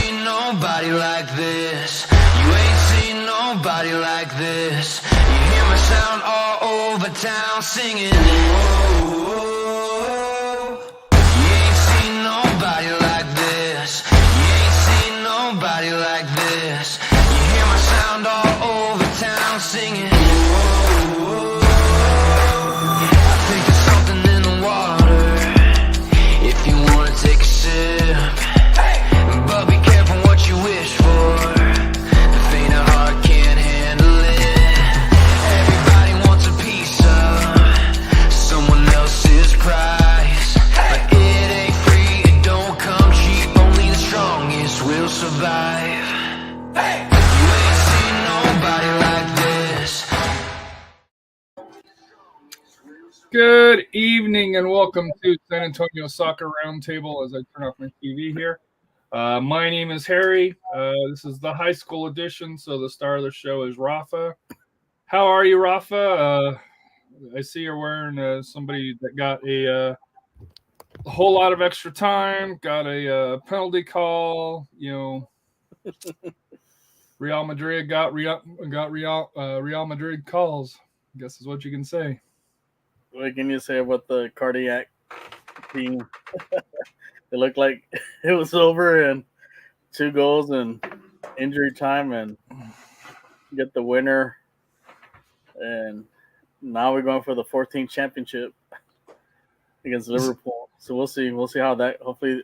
seen nobody like this. You ain't seen nobody like this. You hear my sound all over town singing. Whoa. You ain't seen nobody like this. You ain't seen nobody like this. You hear my sound all over town singing. Whoa. I think there's something in the water. If you wanna take a sip, but be careful what you wish for. The faint of heart can't handle it. Everybody wants a piece of someone else's prize, but it ain't free, it don't come cheap. Only the strongest will survive. You ain't seen nobody like this. Good evening and welcome to San Antonio Soccer Roundtable as I turn off my TV here. My name is Harry. This is the high school edition, so the star of the show is Rafa. How are you, Rafa? I see you're wearing somebody that got a whole lot of extra time, got a penalty call. You know, Real Madrid got Real Madrid calls. I guess is what you can say. What can you say about the cardiac team? It looked like it was over and 2 goals and injury time and get the winner. And now we're going for the 14th championship against Liverpool. So we'll see. We'll see how that. Hopefully,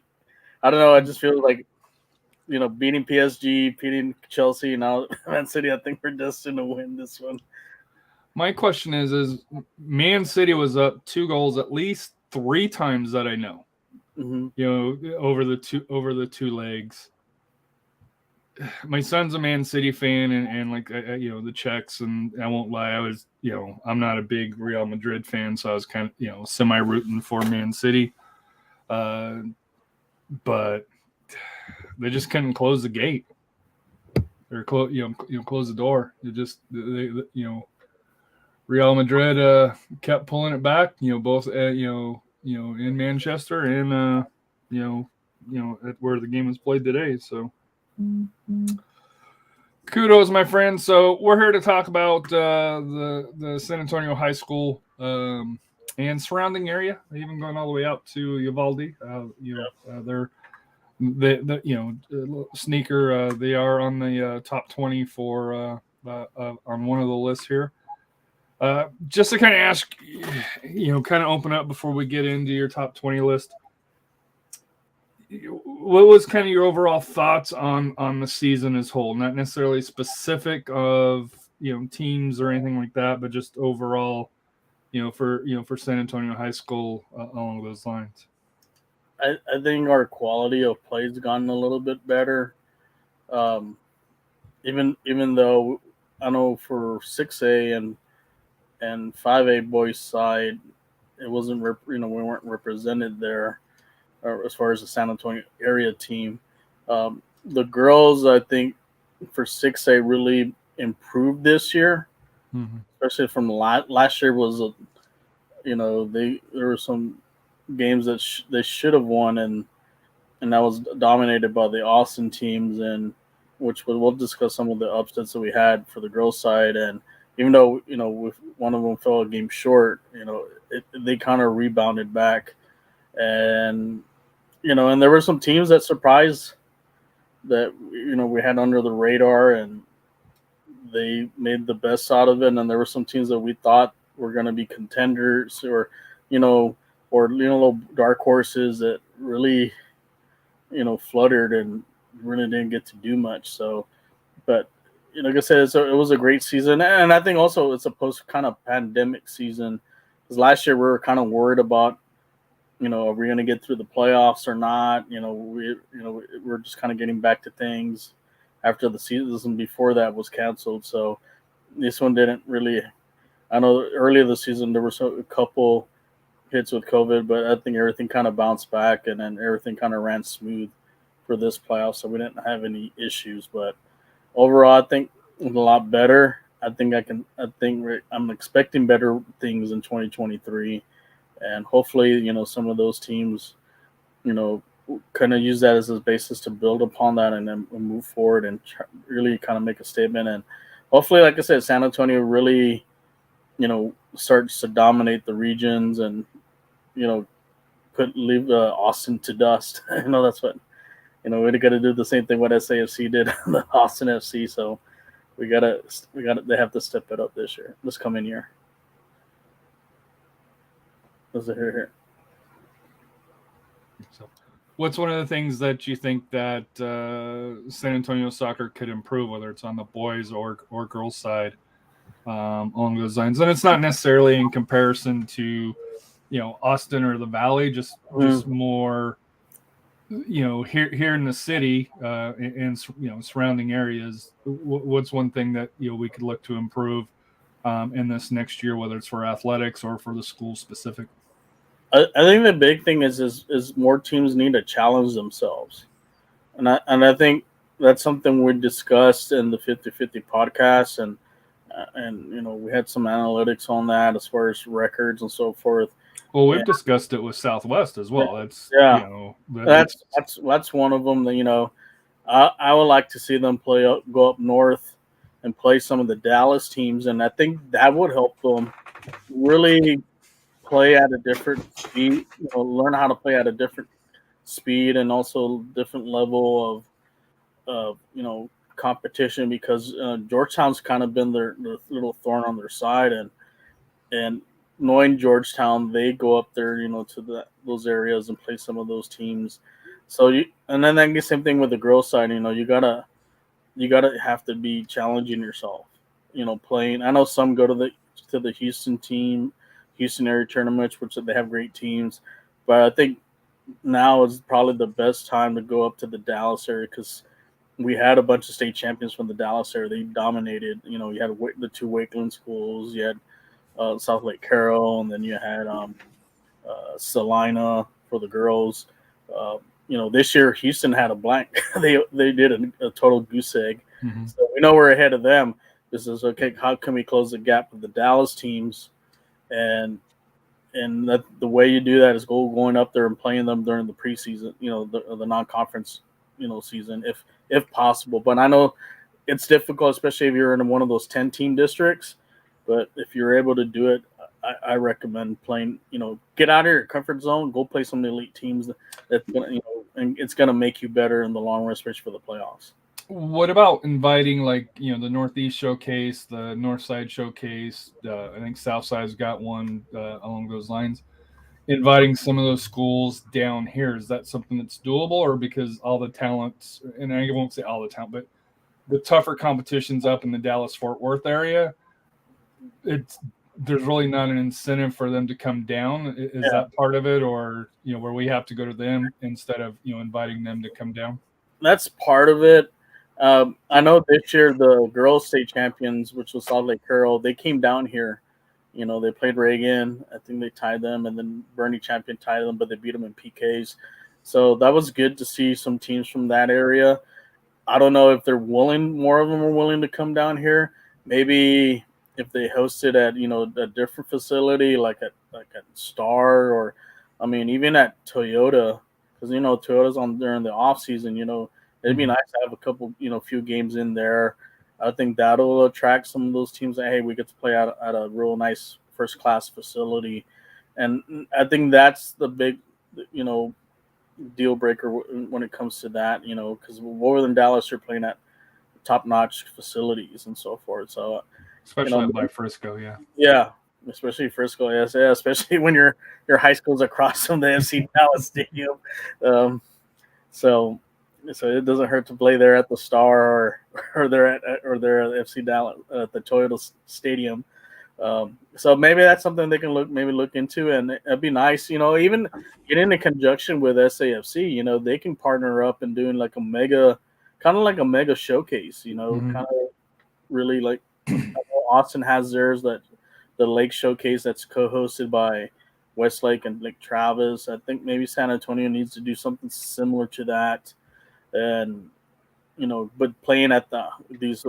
I don't know. I just feel like, you know, beating PSG, beating Chelsea, now Man City. I think we're destined to win this one. My question is Man City was up 2 goals at least 3 times that I know. Mm-hmm. You know, over the two legs. My son's a Man City fan, and like you know, the Czechs, and I won't lie, I was, you know, I'm not a big Real Madrid fan, so I was kind of, you know, semi rooting for Man City, but they just couldn't close the gate or close the door. They just you know. Real Madrid kept pulling it back, you know, both in Manchester and at where the game was played today. So kudos, my friend. So we're here to talk about the San Antonio High School and surrounding area, even going all the way out to Uvalde. They're sneaker. They are on the top 20 for on one of the lists here. Just to kind of ask, you know, kind of open up before we get into your top 20 list. What was kind of your overall thoughts on the season as whole? Not necessarily specific of, you know, teams or anything like that, but just overall, for San Antonio High School along those lines. I think our quality of play has gotten a little bit better. Even though I know for 6A and 5A boys side, it wasn't we weren't represented there as far as the San Antonio area team. The girls, I think, for 6A really improved this year, especially from last year. Was there were some games that they should have won, and that was dominated by the Austin teams, and which we'll discuss some of the upsets that we had for the girls side. And even though, with one of them fell a game short, they kind of rebounded back. And, and there were some teams that surprised that, we had under the radar, and they made the best out of it. And then there were some teams that we thought were going to be contenders or little dark horses that really, fluttered and really didn't get to do much. So, but, like I said, it was a great season. And I think also it's a post kind of pandemic season, because last year we were kind of worried about, are we going to get through the playoffs or not? We're just kind of getting back to things after the season before that was canceled. So this one didn't really. I know earlier this season there were a couple hits with COVID, but I think everything kind of bounced back, and then everything kind of ran smooth for this playoff. So we didn't have any issues, but overall, I think it's a lot better. I'm expecting better things in 2023, and hopefully, some of those teams, kind of use that as a basis to build upon that and then move forward and really kind of make a statement. And hopefully, like I said, San Antonio really, starts to dominate the regions and, leave Austin to dust. That's what, we're got to do the same thing what SAFC did, the Austin FC. So they have to step it up this coming year. Here. So, what's one of the things that you think that San Antonio soccer could improve, whether it's on the boys or girls side, along those lines? And it's not necessarily in comparison to, Austin or the Valley, just more, here in the city and surrounding areas. What's one thing that we could look to improve in this next year, whether it's for athletics or for the school specific? I think the big thing is more teams need to challenge themselves, and I think that's something we discussed in the 50-50 podcast, and we had some analytics on that as far as records and so forth. Well, we've discussed it with Southwest as well. That's that's one of them. That I would like to see them go up north and play some of the Dallas teams, and I think that would help them really play at a different speed, learn how to play at a different speed and also different level of competition, because Georgetown's kind of been their little thorn on their side, and knowing Georgetown, they go up there, to those areas and play some of those teams. So and then the same thing with the girls side, you gotta have to be challenging yourself, playing. I know some go to the Houston area tournaments, which they have great teams, but I think now is probably the best time to go up to the Dallas area, because we had a bunch of state champions from the Dallas area. They dominated. You had the two Wakeland schools. You had South Lake Carroll, and then you had Salina for the girls. This year Houston had a blank. they did a total goose egg. Mm-hmm. So we know we're ahead of them. This is okay. How can we close the gap with the Dallas teams? And that the way you do that is going up there and playing them during the preseason, the non-conference, season, if possible. But I know it's difficult, especially if you're in one of those 10-team districts. But if you're able to do it, I recommend playing. Get out of your comfort zone, go play some of the elite teams. That's gonna, and it's gonna make you better in the long run, especially for the playoffs. What about inviting, the Northeast Showcase, the Northside Showcase? I think Southside's got one along those lines. Inviting some of those schools down here, is that something that's doable, or because all the talents, and I won't say all the talent, but the tougher competitions up in the Dallas-Fort Worth area, there's really not an incentive for them to come down? Is that part of it, or where we have to go to them instead of inviting them to come down? That's part of it. I know this year the girls' state champions, which was Salt Lake Carroll, they came down here. They played Reagan. I think they tied them, and then Bernie Champion tied them, but they beat them in PKs. So that was good to see some teams from that area. I don't know if more of them are willing to come down here. Maybe if they hosted at a different facility, like at Star, or even at Toyota, because Toyota's on during the off season. It'd be nice to have a couple, few games in there. I think that'll attract some of those teams that, hey, we get to play at a real nice first-class facility. And I think that's the big, deal breaker when it comes to that, because more than Dallas, you're playing at top-notch facilities and so forth. So, especially by Frisco, yeah. Yeah, especially Frisco, yes. Yeah, especially when your high school's across from the FC Dallas Stadium. So it doesn't hurt to play there at the Star or they're at FC Dallas at the Toyota Stadium. So maybe that's something they can look into, and it'd be nice, even get in conjunction with SAFC. They can partner up and doing like a mega showcase. Kind of really like Austin has theirs, that the Lake Showcase that's co-hosted by Westlake and Lake Travis. I think maybe San Antonio needs to do something similar to that. And but playing at these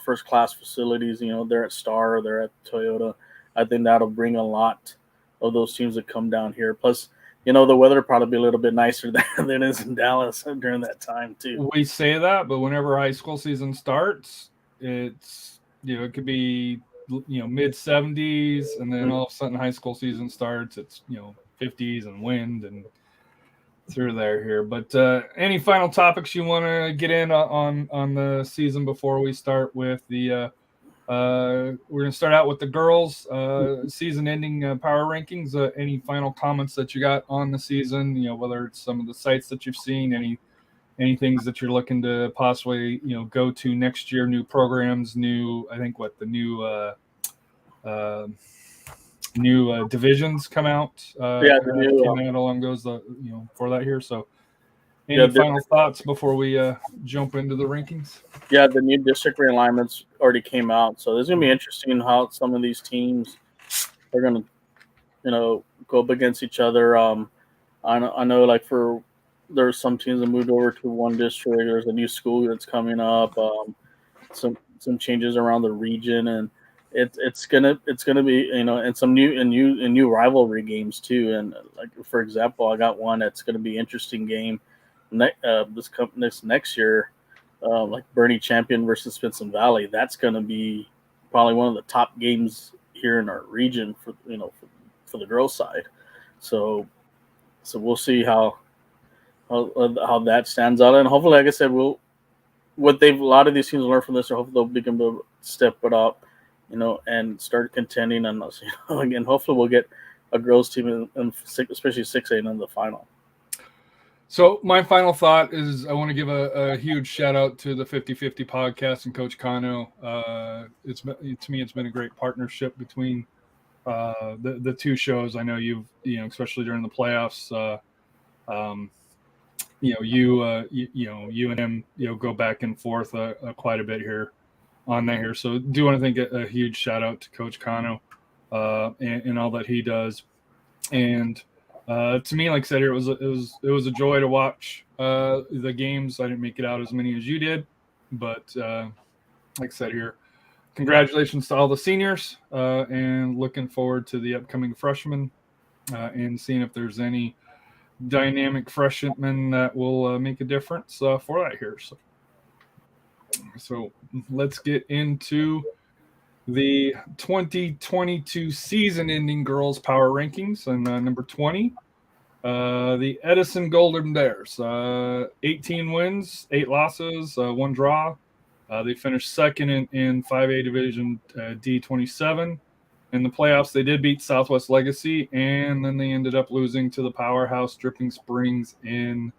first class facilities, they're at Star or they're at Toyota, I think that'll bring a lot of those teams that come down here. Plus, the weather probably be a little bit nicer than it is in Dallas during that time too. We say that, but whenever high school season starts, it's it could be mid 70s, and then all of a sudden high school season starts. It's 50s and wind and through there here. But any final topics you want to get in on the season before we start with the we're going to start out with the girls season-ending power rankings. Any final comments that you got on the season? Whether it's some of the sites that you've seen, any things that you're looking to possibly go to next year, new programs, new divisions come out. Came out along those for that here. So any final thoughts before we jump into the rankings? Yeah, the new district realignments already came out, so it's going to be interesting how some of these teams are going to, go up against each other. I know, like there's some teams that moved over to one district. There's a new school that's coming up. Some changes around the region, and it's gonna be and some new rivalry games too. And like for example, I got one that's going to be interesting game. Next year, like Bernie Champion versus Smithson Valley, that's going to be probably one of the top games here in our region for the girls' side. So we'll see how that stands out, and hopefully, like I said, a lot of these teams learn from this, or hopefully they'll begin to step it up, and start contending on us. Again, hopefully we'll get a girls' team, especially 6A, in the final. So my final thought is I want to give a huge shout out to the 50/50 podcast and Coach Cano. To me, it's been a great partnership between the two shows. I know you've, especially during the playoffs, you and him, go back and forth quite a bit here on that here. So do want to thank a huge shout out to Coach Cano and all that he does. And to me, like I said, it was a joy to watch the games. I didn't make it out as many as you did, but like I said here, congratulations to all the seniors, and looking forward to the upcoming freshmen and seeing if there's any dynamic freshmen that will make a difference for that here. So let's get into the 2022 season-ending girls power rankings. And number 20, the Edison Golden Bears, 18 wins, 8 losses, 1 draw. They finished second in 5A Division D27. In the playoffs, they did beat Southwest Legacy, and then they ended up losing to the powerhouse Dripping Springs in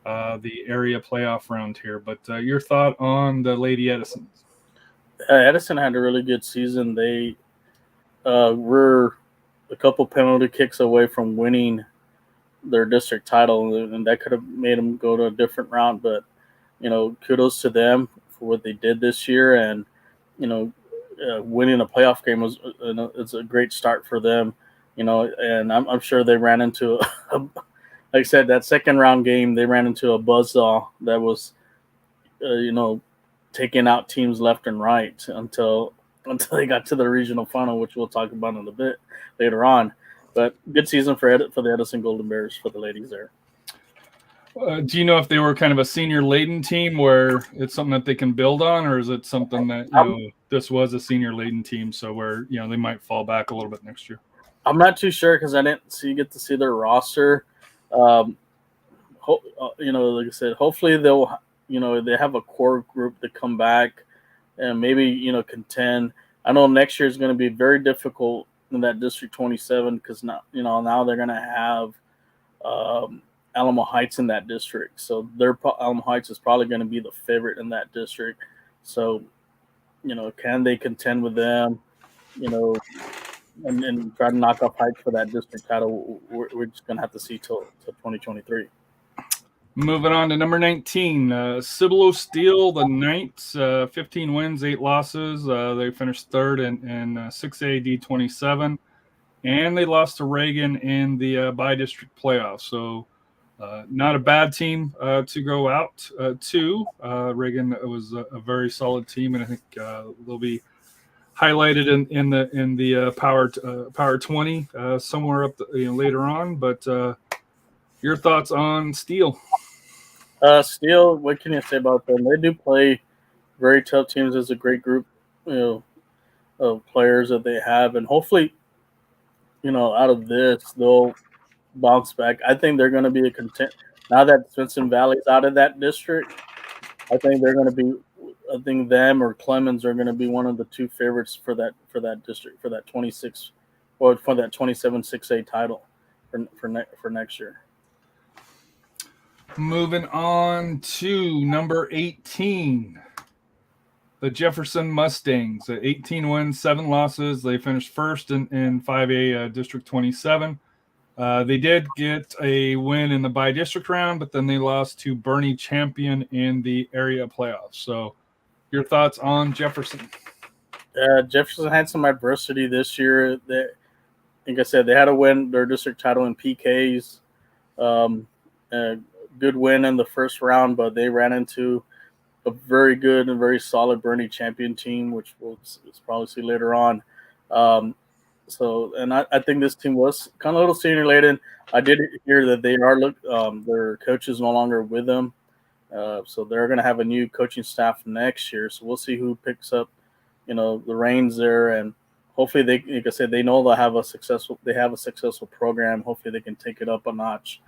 the area playoff round here. But your thought on the Lady Edisons? Edison had a really good season. They were a couple penalty kicks away from winning their district title, and that could have made them go to a different route. But, kudos to them for what they did this year. And, winning a playoff game it's a great start for them, and I'm sure they ran into, like I said, that second round game, they ran into a buzzsaw that was, taking out teams left and right until they got to the regional final, which we'll talk about in a bit later on. But good season for the Edison Golden Bears for the ladies there. Do you know if they were kind of a senior laden team where it's something that they can build on, or is it something that this was a senior laden team, so where they might fall back a little bit next year? I'm not too sure because I didn't get to see their roster. Like I said, hopefully they'll they have a core group to come back and maybe contend. I know next year is going to be very difficult in that District 27 because now they're going to have Alamo Heights in that district, so Alamo Heights is probably going to be the favorite in that district. So, can they contend with them? And try to knock off Heights for that district title. We're just going to have to see till 2023. Moving on to number 19, Cibolo Steel, the Knights, 15 wins, 8 losses. They finished third in 6A D27, and they lost to Reagan in the bi-district playoffs. So not a bad team to go out to. Reagan was a very solid team, and I think they'll be highlighted in the Power 20 somewhere up later on. But Your thoughts on Steele? Steele, what can you say about them? They do play very tough teams. There's a great group, of players that they have, and hopefully, out of this, they'll bounce back. I think they're going to be a content now that Smithson Valley's out of that district. I think they're going to be. I think them or Clemens are going to be one of the two favorites for that district for that 26 or for that 27 6A title for next year. Moving on to number 18, the Jefferson Mustangs. 18 wins, 7 losses. They finished first in 5A District 27. They did get a win in the by-district round, but then they lost to Bernie Champion in the area playoffs. So your thoughts on Jefferson? Jefferson had some adversity this year. Like I said, they had to win their district title in PKs. Good win in the first round, but they ran into a very good and very solid Bernie Champion team, which we'll probably see later on. I think this team was kind of a little senior laden. I did hear that they are their coach is no longer with them, so they're going to have a new coaching staff next year. So we'll see who picks up, the reins there, and hopefully they, like I said, they know they have a successful program. Hopefully they can take it up a notch,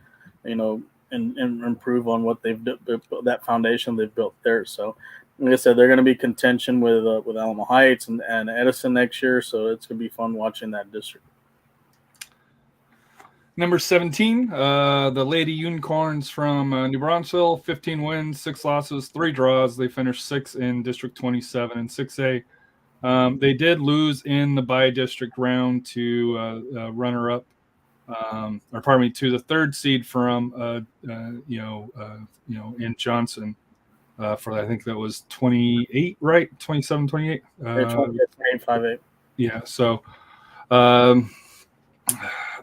and improve on what that foundation they've built there. So, like I said, they're going to be contention with Alamo Heights and Edison next year. So it's going to be fun watching that district. Number 17, the Lady Unicorns from New Braunfels, 15 wins, 6 losses, 3 draws. They finished 6th in District 27 and 6A. They did lose in the by-district round to runner-up. To the 3rd seed from in Johnson for I think that was 28, right? 27, 28. 5-8. Yeah. So,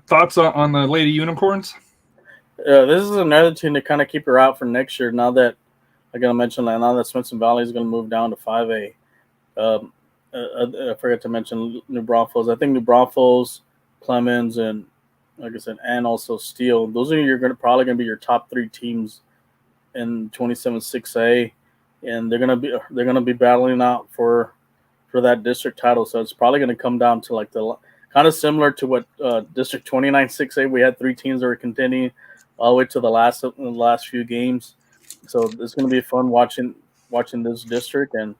thoughts on the Lady Unicorns? This is another team to kind of keep her out for next year. Now that I got to mention that now that Smithson Valley is going to move down to 5A. I forgot to mention New Braunfels. I think New Braunfels, Clemens, and like I said, and also Steele. Those are probably going to be your top 3 teams in 27 6A, and they're going to be battling out for that district title. So it's probably going to come down to like the kind of similar to what District 29 6A. We had 3 teams that were contending all the way to the last few games. So it's going to be fun watching this district, and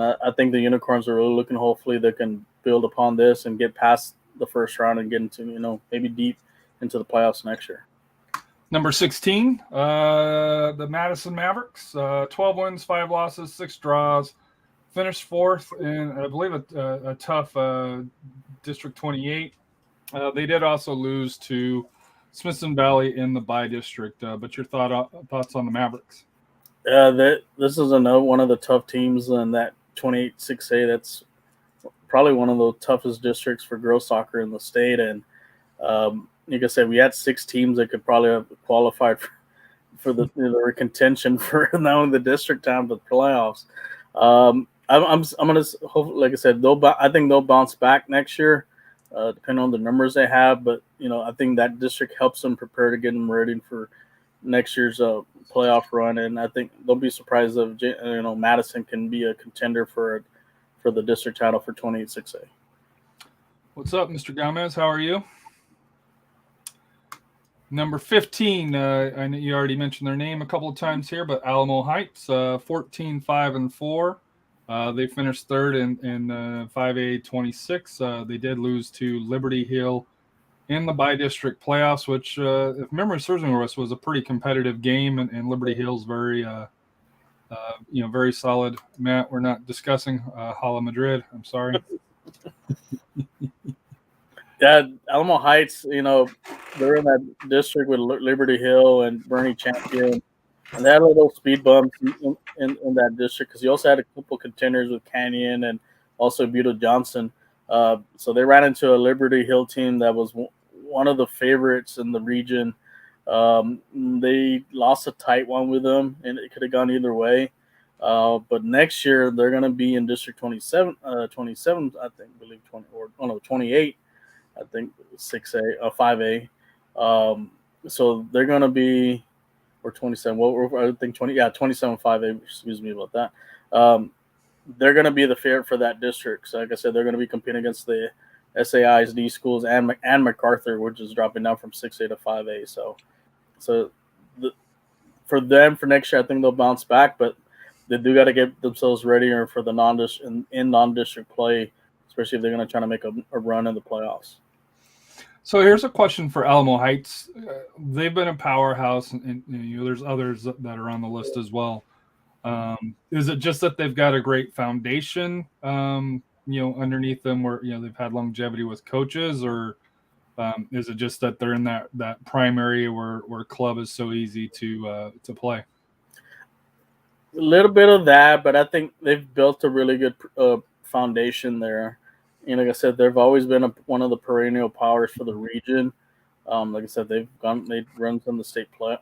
I think the Unicorns are really looking. Hopefully, they can build upon this and get past the first round and get into maybe deep into the playoffs next year. Number 16, the Madison Mavericks, 12 wins, 5 losses, 6 draws, finished 4th in I believe a tough District 28. They did also lose to Smithson Valley in the by-district. But your thoughts on the Mavericks? This is one of the tough teams in that 28 6A. That's probably one of the toughest districts for girls soccer in the state. And like I said, we had 6 teams that could probably have qualified for the contention for now in the district time for the playoffs. I'm gonna hope, like I said, I think they'll bounce back next year, depending on the numbers they have. But I think that district helps them prepare to get them ready for next year's playoff run. And I think they'll be surprised if Madison can be a contender for the district title for 28 6A. What's up, Mr. Gomez? How are you? Number 15, I know you already mentioned their name a couple of times here, but Alamo Heights, 14, 5, and 4. They finished 3rd in 5A 26. They did lose to Liberty Hill in the by-district playoffs, which, if memory serves me, was a pretty competitive game, and Liberty Hill's very solid. Matt, we're not discussing Hala Madrid. I'm sorry. Yeah, Alamo Heights, they're in that district with Liberty Hill and Bernie Champion, and they had a little speed bump in that district because you also had a couple contenders with Canyon and also Buda Johnson. So they ran into a Liberty Hill team that was one of the favorites in the region. They lost a tight one with them, and it could have gone either way. But next year they're going to be in District 27, I think, 28. I think 6A, 5A. so they're going to be, or 27. Well, I think 20. Yeah, 27-5. Excuse me about that. They're going to be the favorite for that district. So, like I said, they're going to be competing against the SAIs, D schools, and MacArthur, which is dropping down from 6A to 5A. So for them for next year, I think they'll bounce back, but they do got to get themselves ready for the non-district play, especially if they're going to try to make a run in the playoffs. So here's a question for Alamo Heights. They've been a powerhouse, and there's others that are on the list as well. Is it just that they've got a great foundation, underneath them, where they've had longevity with coaches, or is it just that they're in that prime area where club is so easy to play? A little bit of that, but I think they've built a really good foundation there. Like I said, they've always been one of the perennial powers for the region. Like I said, they've run from the state play,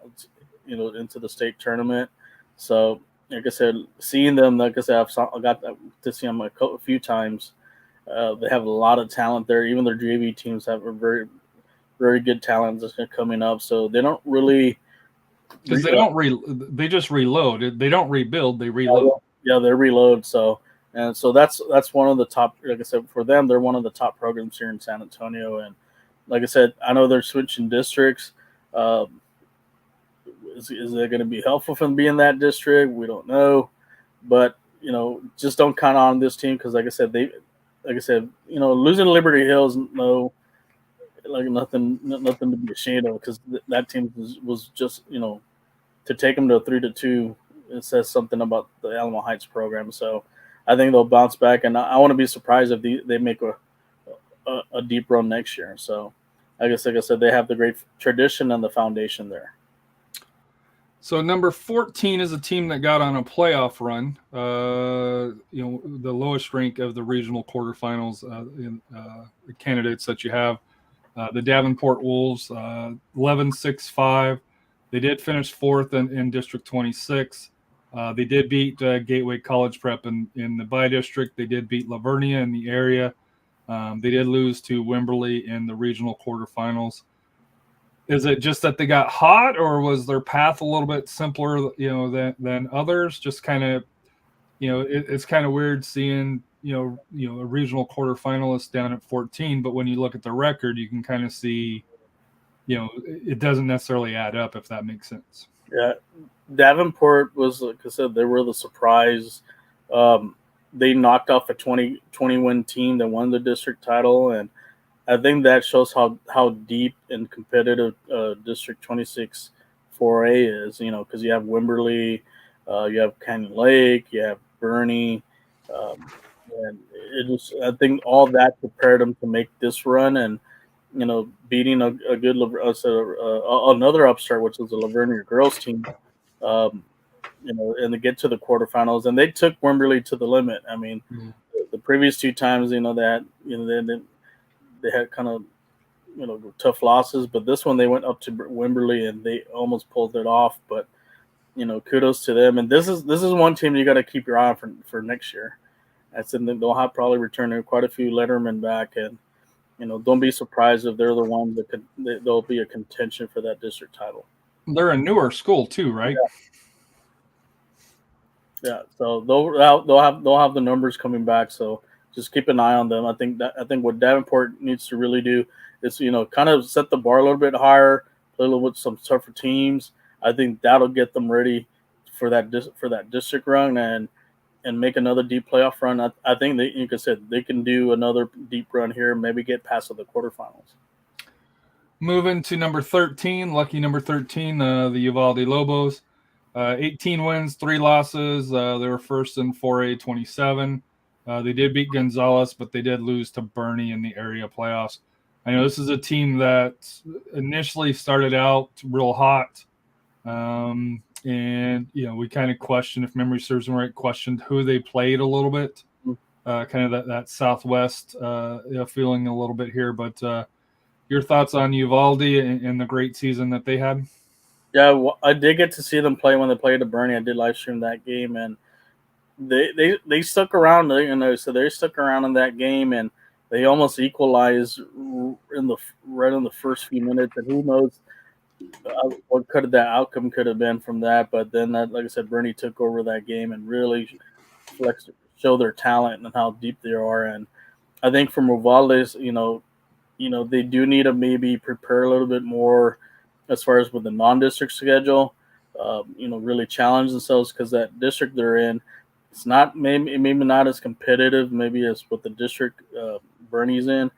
into the state tournament. So, like I said, seeing them, like I said, I got to see them a few times. They have a lot of talent there. Even their JV teams have a very, very good talent that's coming up. So they don't really, because they just reload. They don't rebuild. They reload. Yeah, they reload. So that's one of the top. Like I said, for them, they're one of the top programs here in San Antonio. And like I said, I know they're switching districts. Is it going to be helpful for them to be in that district? We don't know, but just don't count on this team because, like I said, losing Liberty Hill is nothing to be ashamed of because that team was just to take them to 3-2. It says something about the Alamo Heights program. So I think they'll bounce back, and I want to be surprised if they make a deep run next year. So like I said, they have the great tradition and the foundation there. So number 14 is a team that got on a playoff run. The lowest rank of the regional quarterfinals the candidates that you have. The Davenport Wolves, 11-6-5. They did finish fourth in District 26. They did beat Gateway College Prep in the by-district. They did beat Lavernia in the area. They did lose to Wimberley in the regional quarterfinals. Is it just that they got hot, or was their path a little bit simpler, than others? Just kind of, it's kind of weird seeing, a regional quarterfinalist down at 14, but when you look at the record, you can kind of see, it doesn't necessarily add up, if that makes sense. Yeah, Davenport was, like I said, they were the surprise. They knocked off a 20-win team that won the district title, and I think that shows how deep and competitive District 26 4A is, because you have Wimberley, you have Canyon Lake, you have Bernie, and I think all that prepared them to make this run, and beating a good another upstart, which was the Lavernia girls team, and to get to the quarterfinals, and they took Wimberley to the limit. I mean, the previous two times, they had kind of, tough losses, but this one they went up to Wimberley and they almost pulled it off. But kudos to them. And this is one team you got to keep your eye on for next year. I said they'll have probably return quite a few lettermen back, and don't be surprised if they're the ones they'll be a contention for that district title. They're a newer school too, right? Yeah. So they'll have the numbers coming back. So just keep an eye on them. I think what Davenport needs to really do is, kind of set the bar a little bit higher, play a little bit some tougher teams. I think that'll get them ready for that district run and make another deep playoff run. I think like I said, they can do another deep run here, maybe get past the quarterfinals. Moving to number 13, lucky number 13, the Uvalde Lobos. 18 wins, 3 losses. They were first in 4A 27. They did beat Gonzales, but they did lose to Bernie in the area playoffs. I know this is a team that initially started out real hot. And, we kind of questioned, if memory serves me right, questioned who they played a little bit. Kind of that Southwest feeling a little bit here. But your thoughts on Uvalde and the great season that they had? Yeah, well, I did get to see them play when they played at Bernie. I did live stream that game, and they stuck around. So they stuck around in that game, and they almost equalized right in the first few minutes. And who knows what could that outcome could have been from that. But then, like I said, Bernie took over that game and really show their talent and how deep they are. And I think from Uvalde's, they do need to maybe prepare a little bit more as far as with the non-district schedule. Really challenge themselves because that district they're in, it's not maybe not as competitive maybe as what the district Bernie's in.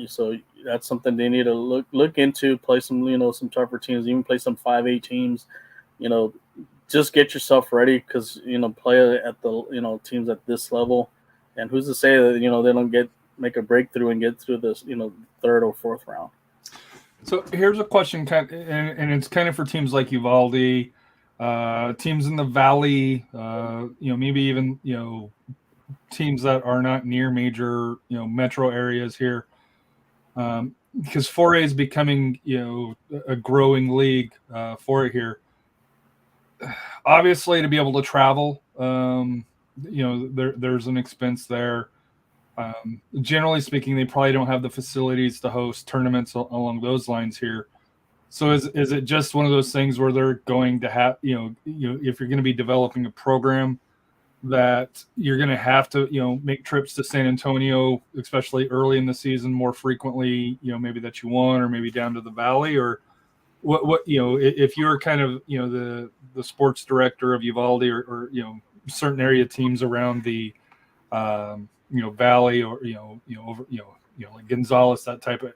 So that's something they need to look into. Play some some tougher teams, even play some 5A teams. Just get yourself ready because play at the teams at this level, and who's to say that they don't make a breakthrough and get through this third or fourth round. So here's a question, and it's kind of for teams like Uvalde, teams in the Valley, maybe even teams that are not near major metro areas here, because 4A is becoming a growing league for it here. Obviously, to be able to travel, there's an expense there. Generally speaking, they probably don't have the facilities to host tournaments along those lines here. So is it just one of those things where they're going to have, if you're going to be developing a program, that you're going to have to, make trips to San Antonio, especially early in the season, more frequently, maybe that you want, or maybe down to the Valley, or what if you're kind of, the sports director of Uvalde or certain area teams around the, Valley, or over like Gonzales, that type of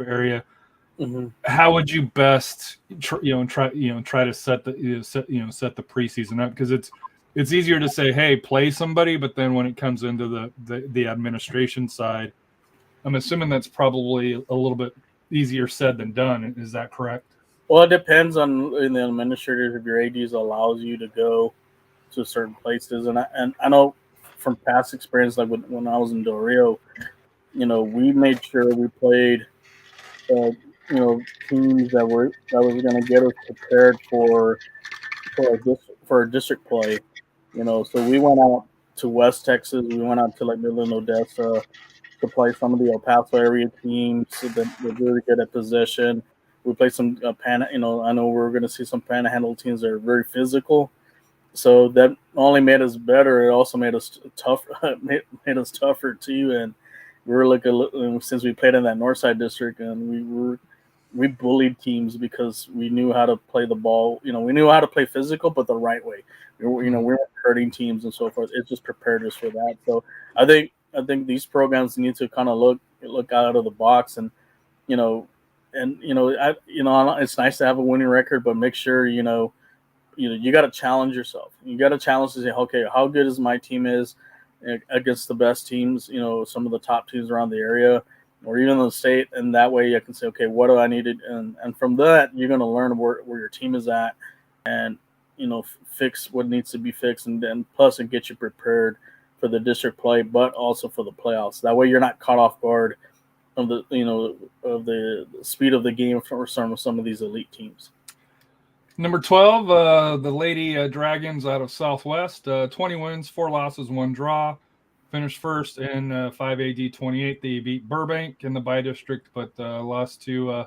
area. Mm-hmm. How would you best try to set the preseason up? Because it's easier to say, hey, play somebody, but then when it comes into the administration side, I'm assuming that's probably a little bit easier said than done. Is that correct? Well, it depends on the administrators if your ADs allows you to go to certain places, and I know from past experience, like when I was in Del Rio, we made sure we played, teams that was going to get us prepared for district play. So we went out to West Texas, we went out to like Midland, Odessa to play some of the El Paso area teams that they're really good at possession. We played some I know we're going to see some panhandle teams that are very physical. So that not only made us better, it also made us tough. made us tougher too. And we were looking, since we played in that Northside district, and we bullied teams because we knew how to play the ball. We knew how to play physical, but the right way. We weren't hurting teams and so forth. It just prepared us for that. So I think these programs need to kind of look out of the box, and it's nice to have a winning record, but make sure you got to challenge yourself. You got to challenge to say, okay, how good is my team is against the best teams, some of the top teams around the area or even the state. And that way I can say, okay, what do I need? And from that, you're going to learn where your team is at and, fix what needs to be fixed. And then plus and get you prepared for the district play, but also for the playoffs. That way you're not caught off guard of the speed of the game for some of these elite teams. Number 12, the Lady Dragons out of Southwest, 20 wins, 4 losses, 1 draw. Finished first in 5AD 28. They beat Burbank in the bi-district, but lost to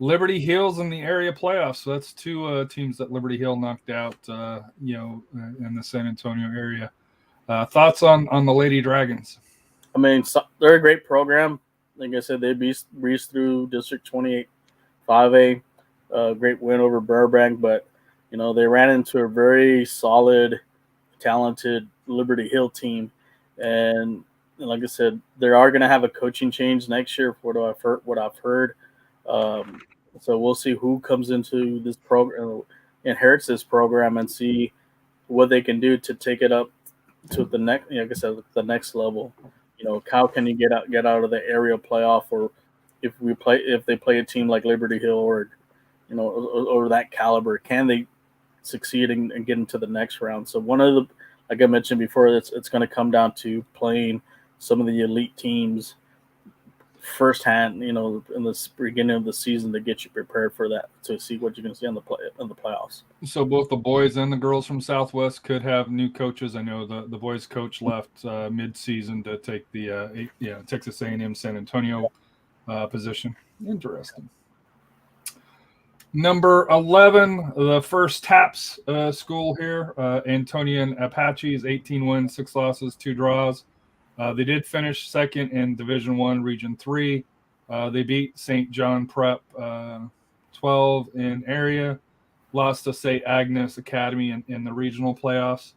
Liberty Hills in the area playoffs. So that's 2 teams that Liberty Hill knocked out, in the San Antonio area. Thoughts on the Lady Dragons? I mean, they're a great program. Like I said, they breezed through District 28, 5A. Great win over Burbank, but they ran into a very solid, talented Liberty Hill team, and like I said, they are going to have a coaching change next year. For what I've heard, so we'll see who comes into this program, inherits this program, and see what they can do to take it up to the next, like I said, the next level. How can you get out of the area playoff, or if they play a team like Liberty Hill or over that caliber, can they succeed and get into the next round? So one of the, like I mentioned before, it's going to come down to playing some of the elite teams firsthand, in the beginning of the season to get you prepared for that, to see what you're going to see in the playoffs. So both the boys and the girls from Southwest could have new coaches. I know the boys coach left mid-season to take the Texas A&M San Antonio position. Interesting. Number 11, the first TAPS school here, Antonian Apaches, 18 wins, 6 losses, 2 draws. They did finish second in Division One, Region 3. They beat St. John Prep 12 in area, lost to St. Agnes Academy in the regional playoffs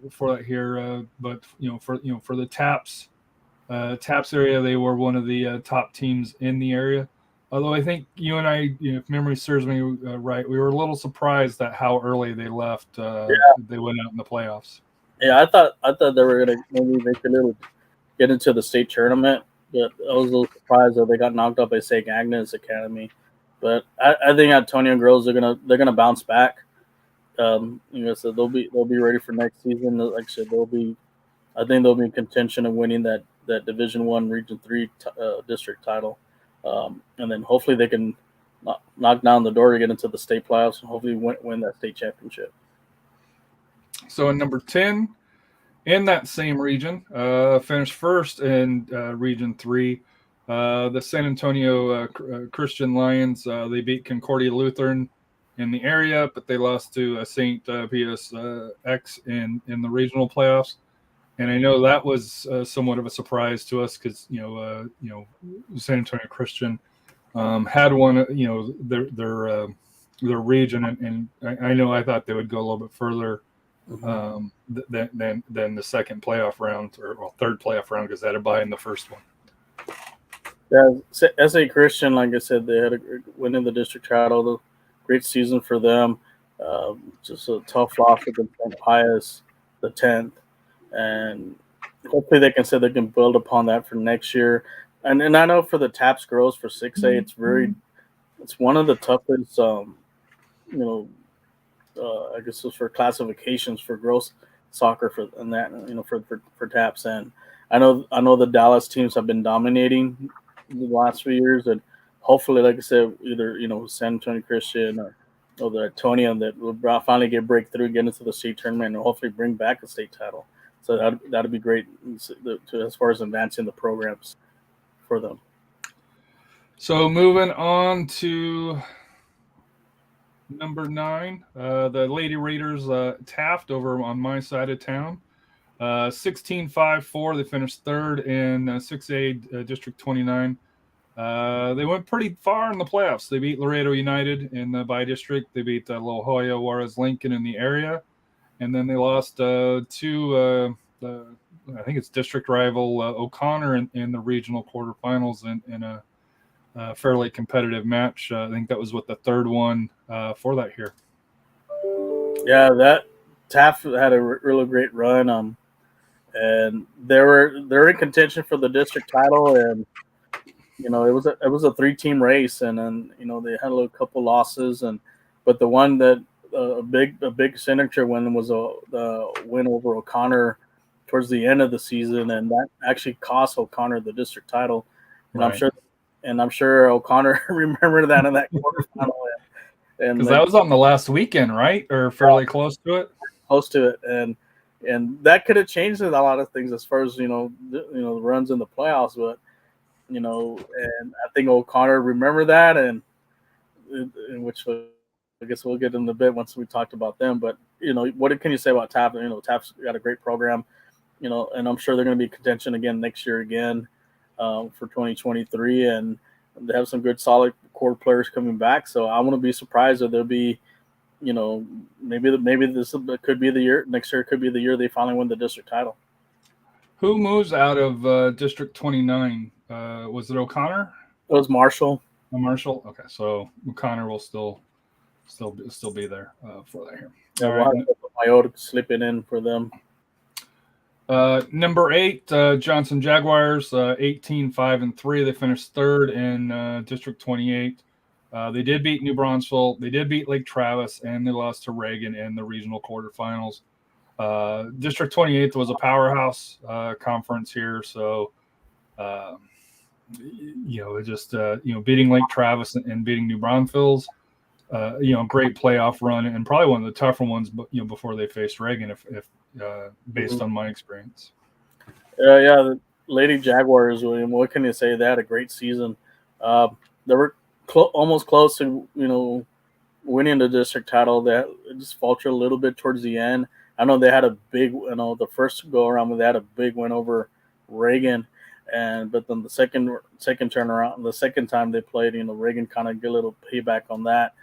for that here. But for the TAPS area, they were one of the top teams in the area. Although I think you and I, if memory serves me right, we were a little surprised at how early they left. They went out in the playoffs. Yeah, I thought they were gonna maybe make a little get into the state tournament, but I was a little surprised that they got knocked out by St. Agnes Academy. But I think Antonio girls they're gonna bounce back. So they'll be ready for next season. Like I said, I think they'll be in contention of winning that Division One Region 3 district title, and then hopefully they can knock down the door to get into the state playoffs and hopefully win that state championship. So in number 10, in that same region, finished first in Region 3. The San Antonio Christian Lions, they beat Concordia Lutheran in the area, but they lost to St. Pius X in the regional playoffs. And I know that was somewhat of a surprise to us because San Antonio Christian had won their region, and I know I thought they would go a little bit further than the second playoff round or third playoff round because they had a bye in the first one. Yeah, SA Christian, like I said, they had a win in the district title. Great season for them. Just a tough loss against St. Pius the 10th, and hopefully they can build upon that for next year. And I know for the TAPS girls for 6A, it's one of the toughest. I guess it's for classifications for girls soccer for TAPS, and I know the Dallas teams have been dominating the last few years, and hopefully, like I said, either San Antonio Christian or the Antonian that will finally get breakthrough, get into the state tournament, and hopefully bring back a state title. So that'd be great as far as advancing the programs for them. So moving on to number 9, the Lady Raiders Taft over on my side of town. 16-5-4. They finished third in 6A District 29. They went pretty far in the playoffs. They beat Laredo United in the bi-district. They beat La Jolla Juarez Lincoln in the area. And then they lost to, I think it's district rival O'Connor in the regional quarterfinals in a fairly competitive match. I think that was the third one for that here. Yeah, that Taft had a really great run, and they're in contention for the district title, and it was a 3-team race, and then they had a couple losses, but the one that a big signature win was the win over O'Connor towards the end of the season, and that actually cost O'Connor the district title, and right. I'm sure O'Connor remembered that in that quarterfinal. Because that was on the last weekend, right? Or fairly close to it? Close to it. And that could have changed a lot of things as far as, the runs in the playoffs. But, and I think O'Connor remembered that, and which I guess we'll get in a bit once we talked about them. But, what can you say about Taft? Taft's got a great program, and I'm sure they're going to be contention again next year for 2023. And they have some good, solid core players coming back. So I wouldn't be surprised if there'll be, maybe this could be the year. Next year could be the year they finally win the district title. Who moves out of District 29? Was it O'Connor? It was Marshall. Oh, Marshall. Okay, so O'Connor will still be there for that here. Yeah, we'll have Iota slipping in for them. Number 8, Johnson Jaguars, 18-5-3. They finished third in District 28. They did beat New Braunfels. They did beat Lake Travis, and they lost to Reagan in the regional quarterfinals. District 28 was a powerhouse conference here, so beating Lake Travis and beating New Braunfels, great playoff run, and probably one of the tougher ones, before they faced Reagan, if based on my experience. The Lady Jaguars, William, what can you say? They had a great season. They were almost close to winning the district title. That just faltered a little bit towards the end. I know they had a big, the first go around, they had a big win over Reagan, but then the second turnaround, the second time they played, Reagan kind of get a little payback on that.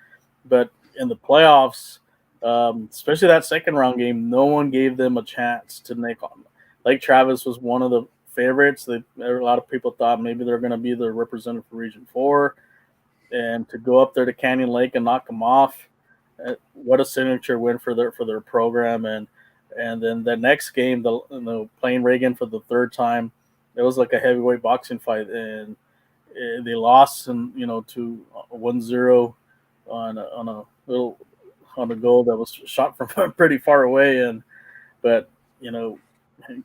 But in the playoffs, especially that second round game, no one gave them a chance to make on. Lake Travis was one of the favorites. A lot of people thought maybe they're going to be the representative for Region 4, and to go up there to Canyon Lake and knock them off, what a signature win for their program. And then the next game, playing Reagan for the third time, it was like a heavyweight boxing fight, and they lost to 1-0 on a goal that was shot from pretty far away. But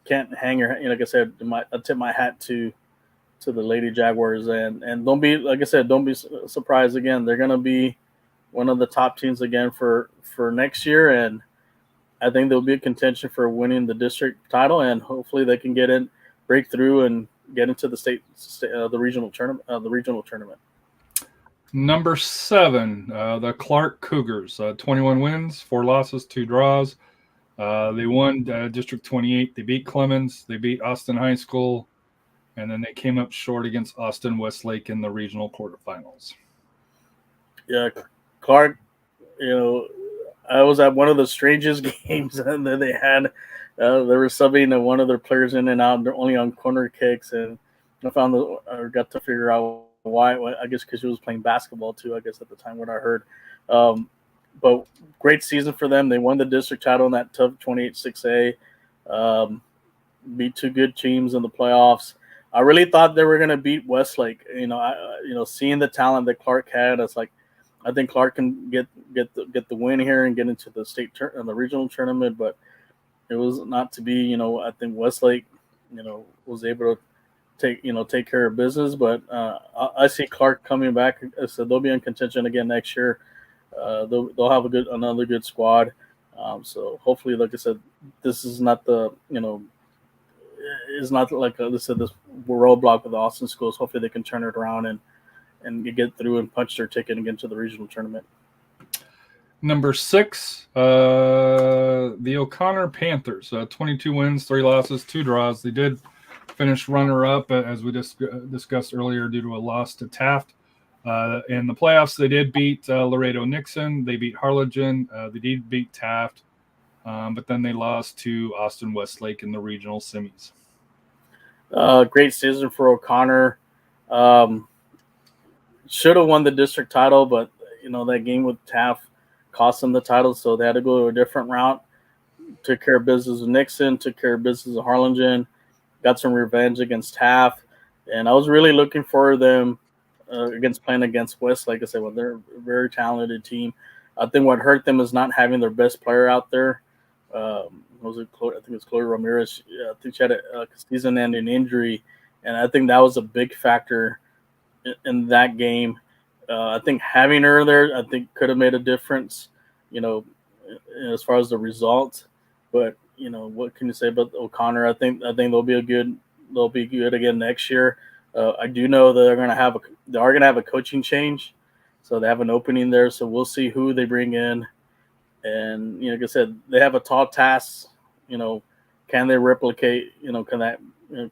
can't hang your, like I said, I tip my hat to the Lady Jaguars, and don't be, like I said, don't be surprised again. They're going to be one of the top teams again for next year, and I think they'll be a contention for winning the district title, and hopefully they can break through and get into the regional tournament. Number 7, the Clark Cougars, 21 wins, 4 losses, 2 draws. They won District 28. They beat Clemens. They beat Austin High School. And then they came up short against Austin Westlake in the regional quarterfinals. Yeah, Clark, I was at one of the strangest games that they had. They were subbing one of their players in and out. They're only on corner kicks. And I got to figure out why. I guess because she was playing basketball too, I guess at the time, what I heard. But great season for them. They won the district title in that tough 28-6A. Beat 2 good teams in the playoffs. I really thought they were going to beat Westlake. Seeing the talent that Clark had, it's like I think Clark can get the win here and get into the the regional tournament. But it was not to be. I think Westlake, was able to take care of business. But I see Clark coming back. So they'll be in contention again next year. They'll have another good squad. So hopefully, like I said, this is not it's not like this roadblock with the Austin schools. Hopefully they can turn it around and get through and punch their ticket and get into the regional tournament. Number 6, the O'Connor Panthers, 22 wins, 3 losses, 2 draws. They did finish runner-up, as we discussed earlier, due to a loss to Taft. In the playoffs, they did beat Laredo Nixon. They beat Harlingen. They did beat Taft. But then they lost to Austin Westlake in the regional semis. Great season for O'Connor. Should have won the district title, but that game with Taft cost them the title, so they had to go a different route. Took care of business with Nixon, took care of business with Harlingen, got some revenge against Taft, and I was really looking for them playing against Westlake. Like I said, they're a very talented team. I think what hurt them is not having their best player out there. I think it's Chloe Ramirez. I think she had a season-ending injury, and I think that was a big factor in that game. I think having her there, I think could have made a difference, as far as the result. But what can you say about O'Connor? I think they'll be good again next year. I do know that they are going to have a coaching change, so they have an opening there. So we'll see who they bring in. And like I said, they have a tall task. Can they replicate? Can that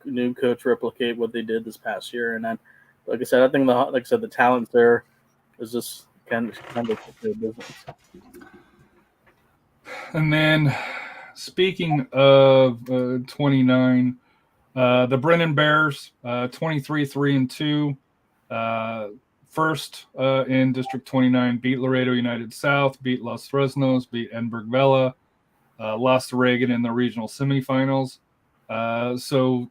new coach replicate what they did this past year? And then, like I said, I think the talent there is just kind of their business. And then, speaking of 29, the Brennan Bears, 23-3-2. First in District 29, beat Laredo United South, beat Los Fresnos, beat Edinburgh Vela, lost to Reagan in the regional semifinals. So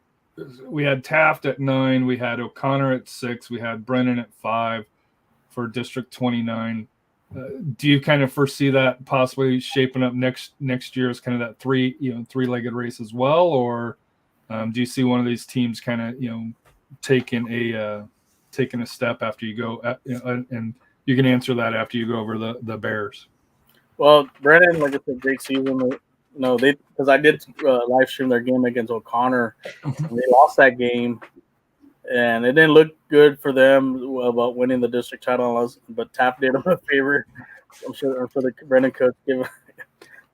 we had Taft at 9, we had O'Connor at 6, we had Brennan at 5 for District 29. Do you kind of foresee that possibly shaping up next year as kind of that three-legged race as well, or do you see one of these teams kind of taking a step after you go, and you can answer that after you go over the Bears? Well, Brennan, like I said, great season. Because I did live stream their game against O'Connor. They lost that game, and it didn't look good for them about winning the district title. But Taft did them a favor. I'm sure for the Brennan coach give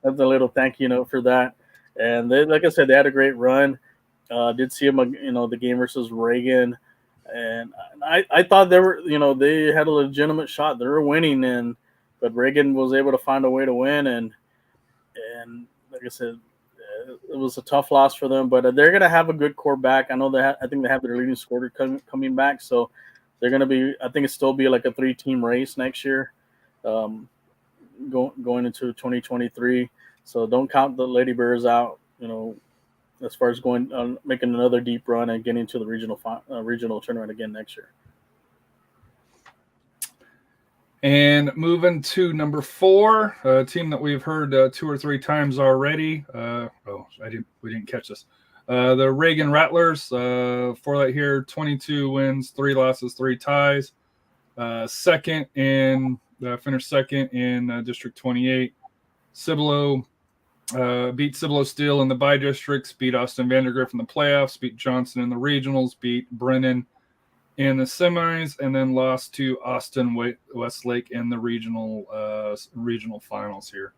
that's a little thank you note for that. And they, like I said, they had a great run. Did see them, the game versus Reagan, and I thought they were, they had a legitimate shot. They were winning, but Reagan was able to find a way to win, and like I said, it was a tough loss for them. But they're gonna have a good core back. I know I think they have their leading scorer coming back, so they're gonna be. I think it still be like a 3-team race next year, going into 2023. So don't count the Lady Bears out. As far as going making another deep run and getting to the regional tournament again next year. And moving to number 4, a team that we've heard 2 or 3 times already. We didn't catch this. The Reagan Rattlers, for that here, 22 wins, 3 losses, 3 ties. Finished second in District 28. Cibolo beat Cibolo Steel in the bi-districts, beat Austin Vandergrift in the playoffs, beat Johnson in the regionals, beat Brennan in the semis, and then lost to Austin Westlake in the regional finals here.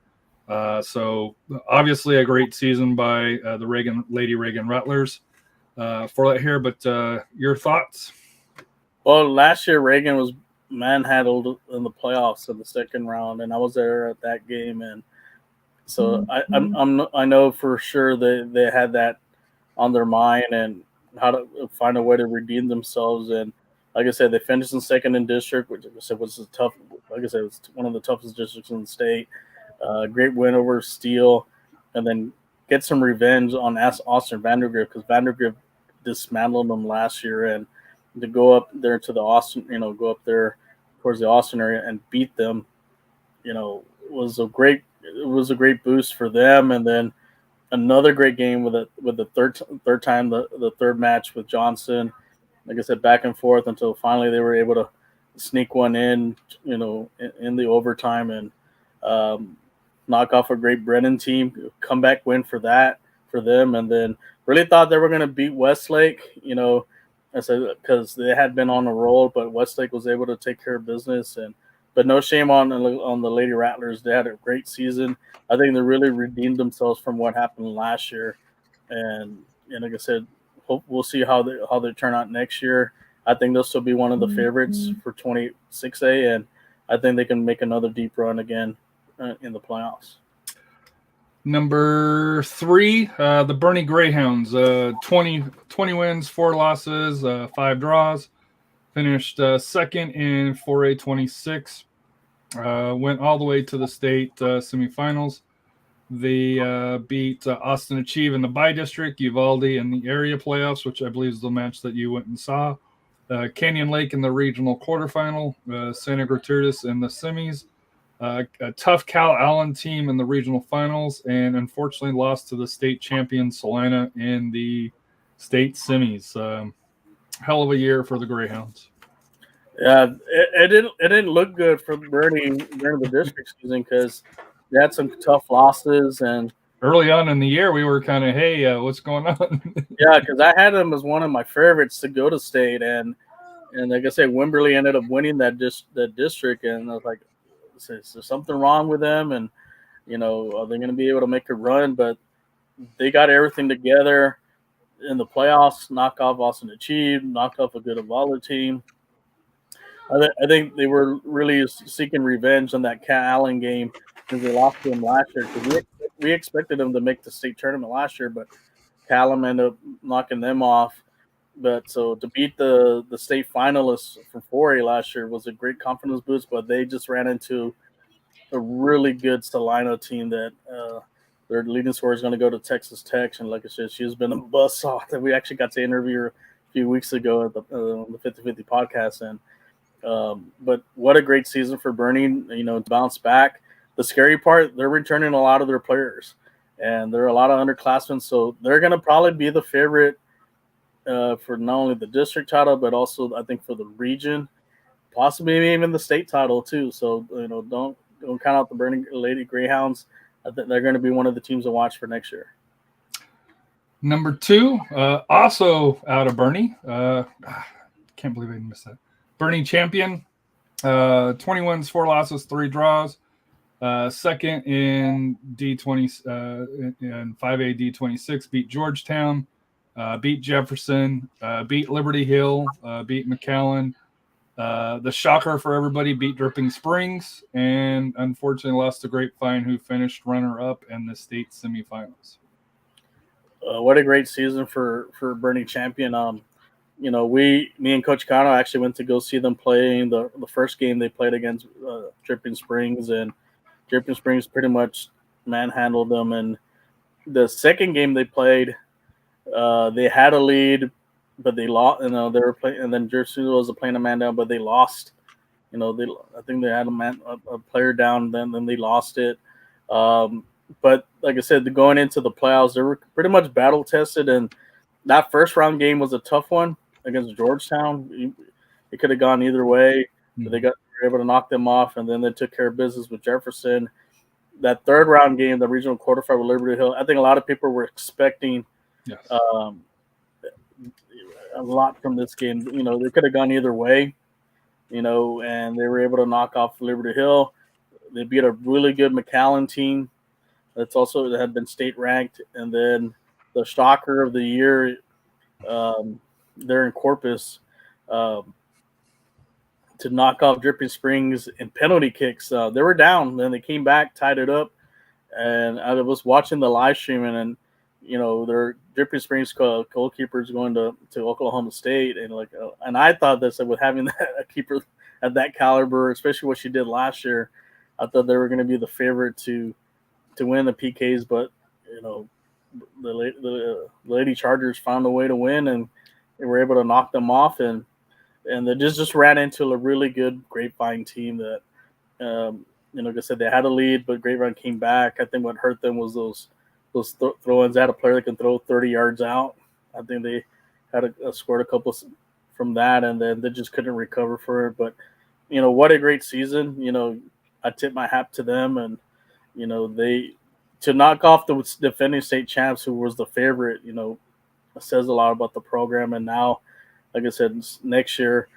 So obviously a great season by the Lady Reagan Rattlers for that here. But your thoughts? Well, last year Reagan was manhandled in the playoffs in the second round, and I was there at that game, and so I know for sure they had that on their mind and how to find a way to redeem themselves. And like I said, they finished in second in district, which I said was tough. Like I said, it's one of the toughest districts in the state. Great win over Steele, and then get some revenge on Austin Vandergrift, because Vandergrift dismantled them last year, and to go up there to the Austin, go up there towards the Austin area and beat them, was a great boost for them. And then another great game with the third time, the third match with Johnson. Like I said, back and forth until finally they were able to sneak one in, in the overtime, and knock off a great Brennan team. Comeback win for them, and then really thought they were going to beat Westlake. I said because they had been on a roll, but Westlake was able to take care of business. But no shame on the Lady Rattlers. They had a great season. I think they really redeemed themselves from what happened last year, and like I said, we'll see how they turn out next year. I think they'll still be one of the favorites for 26A, and I think they can make another deep run again in the playoffs. Number 3, the Bernie Greyhounds, 20 wins, 4 losses, 5 draws. Finished second in 4A 26. Went all the way to the state semifinals. They beat Austin Achieve in the bi-district, Uvalde in the area playoffs, which I believe is the match that you went and saw. Canyon Lake in the regional quarterfinal, Santa Gertrudis in the semis. A tough Cal Allen team in the regional finals, and unfortunately lost to the state champion Salina in the state semis. Hell of a year for the Greyhounds. Yeah, it didn't look good for Bernie during the district season, because they had some tough losses. And early on in the year, we were kind of, hey, what's going on? Yeah, because I had them as one of my favorites to go to state, and like I said, Wimberley ended up winning that district, and I was like, is there something wrong with them? And are they going to be able to make a run? But they got everything together in the playoffs, knocked off Austin Achieve, knocked off a good Uvalde team. I think they were really seeking revenge on that Cal Allen game, because they lost to them last year. Because we expected them to make the state tournament last year, but Callum ended up knocking them off. But so to beat the state finalists from 4A last year was a great confidence boost. But they just ran into a really good Salina team that their leading scorer is going to go to Texas Tech. And like I said, she's been a buzzsaw that we actually got to interview her a few weeks ago at the 50/50 podcast. And but what a great season for Bernie, to bounce back. The scary part, they're returning a lot of their players, and there are a lot of underclassmen, so they're going to probably be the favorite for not only the district title, but also I think for the region, possibly even the state title too. So don't count out the Bernie Lady Greyhounds. I think they're going to be one of the teams to watch for next year. Number 2, also out of Bernie. Can't believe I missed that. Bernie champion. 20 wins, 4 losses, 3 draws. Second in D20 in 5A D26, beat Georgetown, beat Jefferson, beat Liberty Hill, beat McAllen. The shocker for everybody, beat Dripping Springs, and unfortunately lost to Grapevine, who finished runner-up in the state semifinals. What a great season for Bernie Champion. Me and Coach Cano actually went to go see them play the first game they played against Dripping Springs, and Dripping Springs pretty much manhandled them. And the second game they played, they had a lead, but they lost. They were playing, and then Jersey was playing a man down, but they lost. I think they had a player down, then they lost it. But like I said, going into the playoffs, they were pretty much battle tested, and that first round game was a tough one against Georgetown. It could have gone either way, but they were able to knock them off, and then they took care of business with Jefferson. That third round game, the regional quarterfinal with Liberty Hill, I think a lot of people were expecting a lot from this game. They could have gone either way, and they were able to knock off Liberty Hill. They beat a really good McAllen team that had been state ranked, and then the shocker of the year, they're in Corpus, to knock off Dripping Springs in penalty kicks. They were down, then they came back, tied it up, and I was watching the live stream, and their Dripping Springs goalkeepers going to Oklahoma State, and I thought that with having a keeper at that caliber, especially what she did last year, I thought they were going to be the favorite to win the PKs, but the Lady Chargers found a way to win, and they were able to knock them off, and they just ran into a really good Grapevine team that, like I said, they had a lead, but Grapevine came back. I think what hurt them was those throw-ins. They had a player that can throw 30 yards out. I think they had scored a couple from that, and then they just couldn't recover for it. But, what a great season. I tip my hat to them, and, they to knock off the defending state champs, who was the favorite, says a lot about the program. And now, like I said, next year,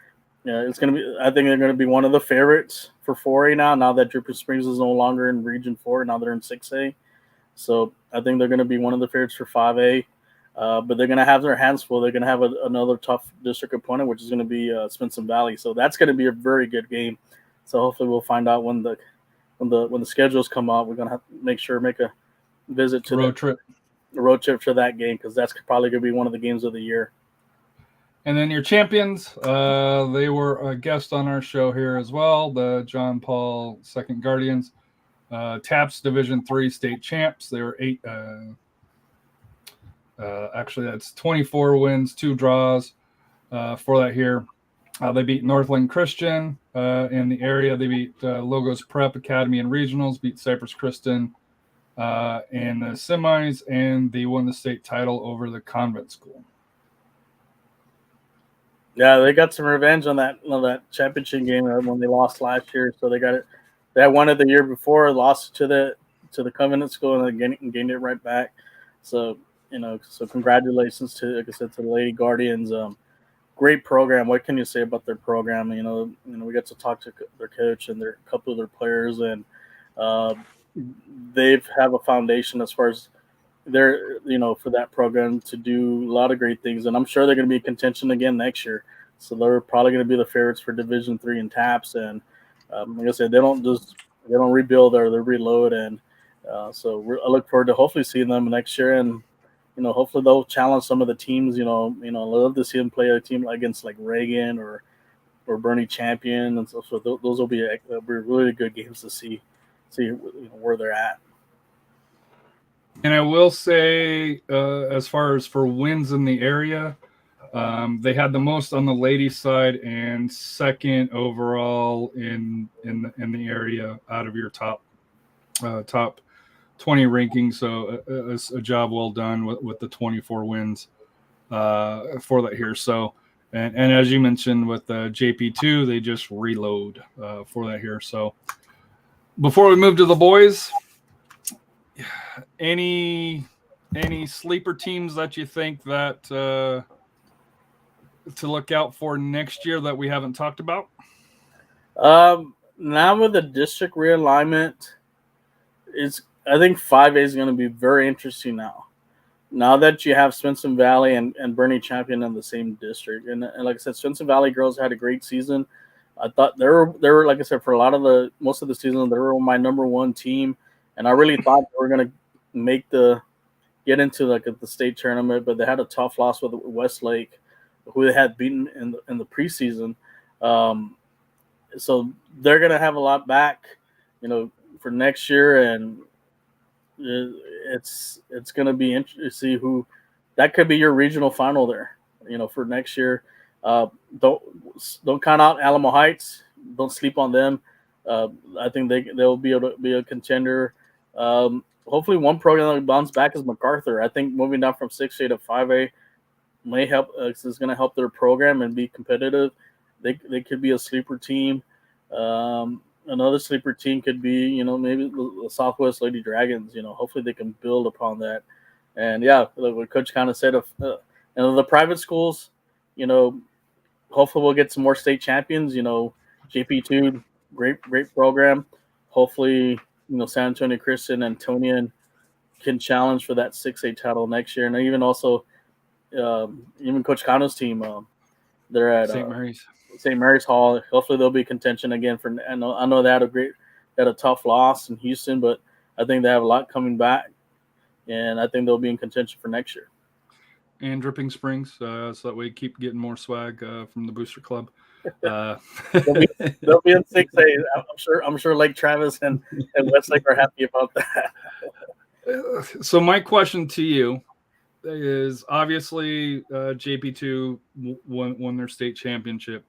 it's going to be, I think they're going to be one of the favorites for 4A now that Dripping Springs is no longer in Region 4. Now they're in 6A. So I think they're going to be one of the favorites for 5A. But they're going to have their hands full. They're going to have another tough district opponent, which is going to be Smithson Valley. So that's going to be a very good game. So hopefully we'll find out when the schedules come out. We're going to have to make a visit to the road trip to that game, because that's probably going to be one of the games of the year. And then your champions, they were a guest on our show here as well, the John Paul II Guardians, TAPS Division III state champs. They were 8. Actually, that's 24 wins, 2 draws for that here. They beat Northland Christian in the area. They beat Logos Prep Academy in regionals, beat Cypress Christian in the semis, and they won the state title over the convent school. Yeah, they got some revenge on that championship game when they lost last year. So they got it. They had won it the year before, lost to the convent school, and then gained it right back. So so congratulations to, like I said, to the Lady Guardians. Great program. What can you say about their program? We got to talk to their coach and a couple of their players, and they have a foundation as far as they're, for that program to do a lot of great things. And I'm sure they're going to be in contention again next year. So they're probably going to be the favorites for Division III and TAPS. And like I said, they don't rebuild, or they reload. And so I look forward to hopefully seeing them next year. And hopefully they'll challenge some of the teams. I love to see them play a team against like Reagan or Bernie Champion, and so those will be really good games to see where they're at. And I will say, as far as for wins in the area, they had the most on the ladies' side and second overall in the area out of your top 20 rankings. So a job well done with the 24 wins for that here. So, and as you mentioned with JP2, they just reload for that here. So before we move to the boys, any any sleeper teams that you think that to look out for next year that we haven't talked about? Now with the district realignment, I think 5A is going to be very interesting now. Now that you have Smithson Valley and Bernie Champion in the same district, and like I said, Smithson Valley girls had a great season. I thought they were like I said, for most of the season they were my number one team, and I really thought they were going to get into like the state tournament, but they had a tough loss with Westlake, who they had beaten in the preseason. So they're going to have a lot back, for next year, and it's going to be interesting to see who that could be your regional final there, for next year. Don't count out Alamo Heights. Don't sleep on them. I think they'll be able to be a contender. Hopefully, one program that will bounce back is MacArthur. I think moving down from 6A to 5A may help. Is going to help their program and be competitive. They could be a sleeper team. Another sleeper team could be, maybe the Southwest Lady Dragons. Hopefully they can build upon that. And yeah, like what Coach kind of said, the private schools, hopefully we'll get some more state champions. JP2, great program. Hopefully, San Antonio Christian and Antonian can challenge for that 6A title next year. And even also, even Coach Kano's team, they're at St. Mary's Hall. Hopefully they'll be contention again I know they had a tough loss in Houston, but I think they have a lot coming back, and I think they'll be in contention for next year. And Dripping Springs, so that way keep getting more swag from the Booster Club. They'll be in 6A. I'm sure Lake Travis and Westlake are happy about that. So my question to you is, obviously JP2 won their state championship.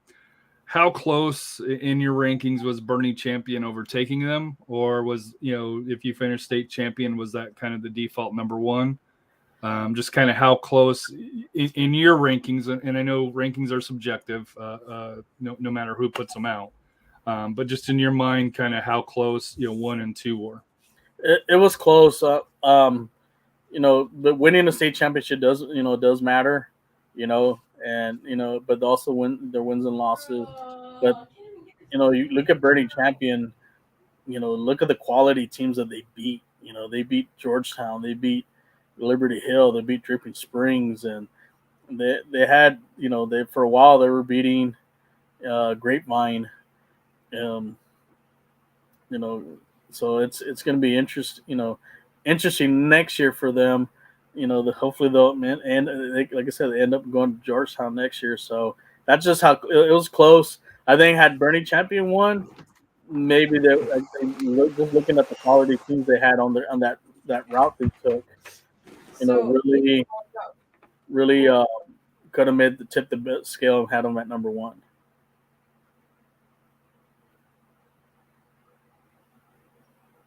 How close in your rankings was Bernie Champion overtaking them, or was, if you finished state champion, was that kind of the default number one? Just kind of how close in your rankings, and I know rankings are subjective, no matter who puts them out, but just in your mind, kind of how close 1 and 2 were. It was close. But winning the state championship does matter, and but also win their wins and losses. But you look at Bernie Champion, look at the quality teams that they beat. They beat Georgetown, they beat Liberty Hill, they beat Dripping Springs, and they had they for a while they were beating Grapevine. So it's going to be interesting next year for them. Hopefully they'll, and like I said, they end up going to Georgetown next year. So that's just how it was close. I think had Bernie Champion won, maybe just looking at the quality teams they had on that route they took, really could have made the scale and had them at number one.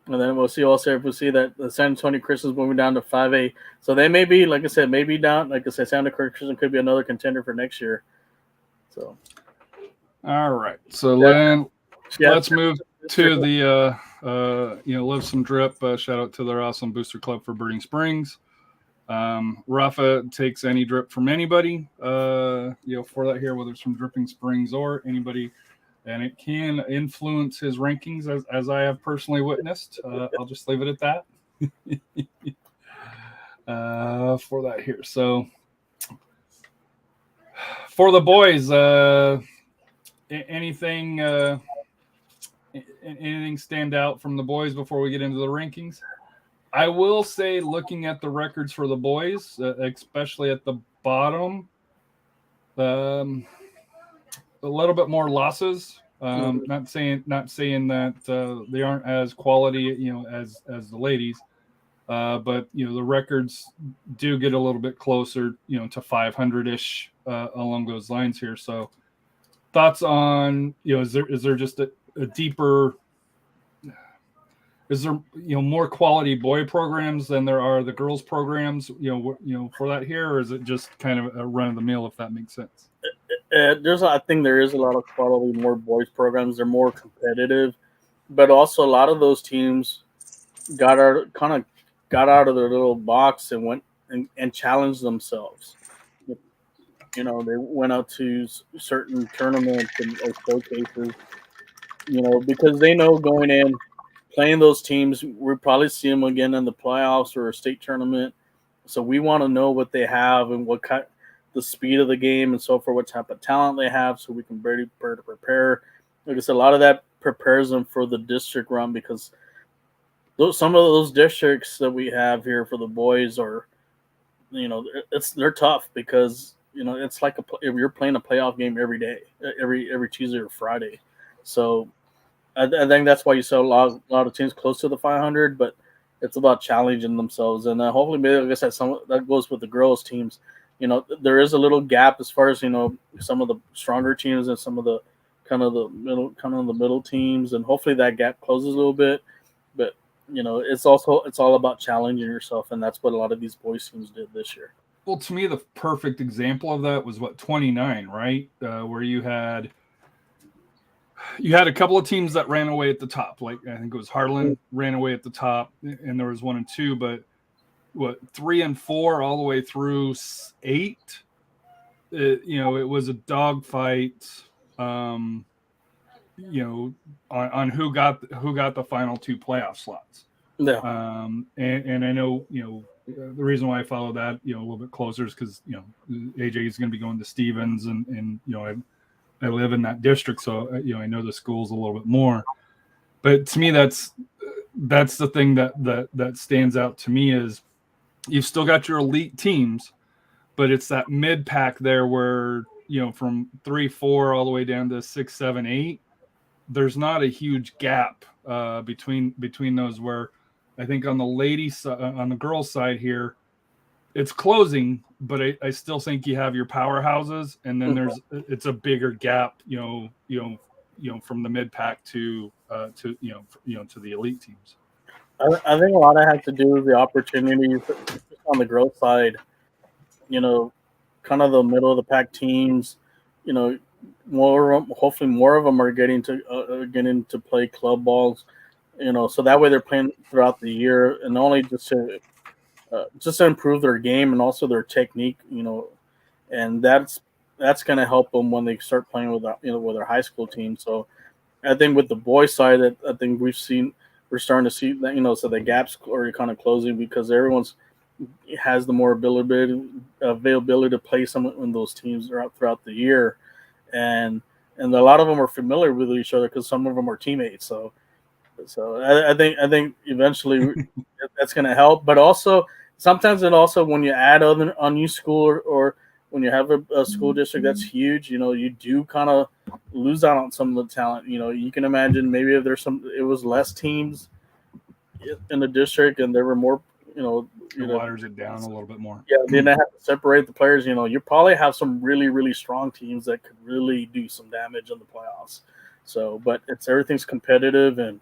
And then we'll see also if we see that the San Antonio Christians moving down to 5A. So they may be, like I said, down. Like I said, San Antonio Christian could be another contender for next year. So, all right. So then let's move to the Live Some Drip. Shout out to their awesome booster club for Birding Springs. Rafa takes any drip from anybody. For that here, whether it's from Dripping Springs or anybody. And it can influence his rankings, as I have personally witnessed. I'll just leave it at that for that here. So for the boys, anything stand out from the boys before we get into the rankings? I will say, looking at the records for the boys, especially at the bottom, a little bit more losses. Not saying that they aren't as quality, as the ladies, but the records do get a little bit closer, to 500-ish along those lines here. So, thoughts on is there just a deeper? Is there more quality boy programs than there are the girls programs? For that here, or is it just kind of a run of the mill, if that makes sense? I think there is a lot of quality, more boys programs. They're more competitive, but also a lot of those teams got our kind of got out of their little box and went and challenged themselves. You know, they went out to certain tournaments and or showcases. You know, because they know going in playing those teams, we'll probably see them again in the playoffs or a state tournament. So we want to know what they have and what kind, the speed of the game and so forth, what type of talent they have, so we can better prepare. Like I said, a lot of that prepares them for the district run because some of those districts that we have here for the boys are, you know, they're tough because you know it's like if you're playing a playoff game every day, every Tuesday or Friday. So I think that's why you saw a lot of teams close to the 500, but it's about challenging themselves. And hopefully, maybe, like I said, some that goes with the girls' teams. You know, there is a little gap as far as, you know, some of the stronger teams and some of the kind of the middle teams, and hopefully that gap closes a little bit. But you know, it's all about challenging yourself, and that's what a lot of these boys teams did this year. Well, to me, the perfect example of that was 29, right? Where you had a couple of teams that ran away at the top. Like I think it was Harlan ran away at the top, and there was 1 and 2, but 3 and 4 all the way through 8. You know, it was a dogfight. You know, on who got the final 2 playoff slots. Yeah. And I know, you know, the reason why I follow that, you know, a little bit closer is because, you know, AJ is going to be going to Stevens, and you know, I live in that district, so you know I know the schools a little bit more. But to me, that's the thing that stands out to me is you've still got your elite teams, but it's that mid pack there where, you know, from 3, 4 all the way down to 6, 7, 8. There's not a huge gap between those. Where I think on the girls' side here, it's closing, but I still think you have your powerhouses, and then it's a bigger gap, you know, from the mid pack to to the elite teams. I think a lot of it has to do with the opportunities on the growth side. You know, kind of the middle of the pack teams. You know, hopefully more of them are getting to play club balls. You know, so that way they're playing throughout the year, and not only just to improve their game and also their technique. You know, and that's going to help them when they start playing with with their high school team. So I think with the boys side, I think we're starting to see that, you know, so the gaps are kind of closing because everyone's has the more availability to play some of those teams throughout the year, and a lot of them are familiar with each other because some of them are teammates. So I think eventually that's going to help. But also sometimes when you add a new school or when you have a school district that's huge, you know, you do kind of lose out on some of the talent. You know, you can imagine maybe if it was less teams in the district and there were more, it waters it down a little bit more. Yeah, then they have to separate the players. You know, you probably have some really, really strong teams that could really do some damage in the playoffs. So, but everything's competitive and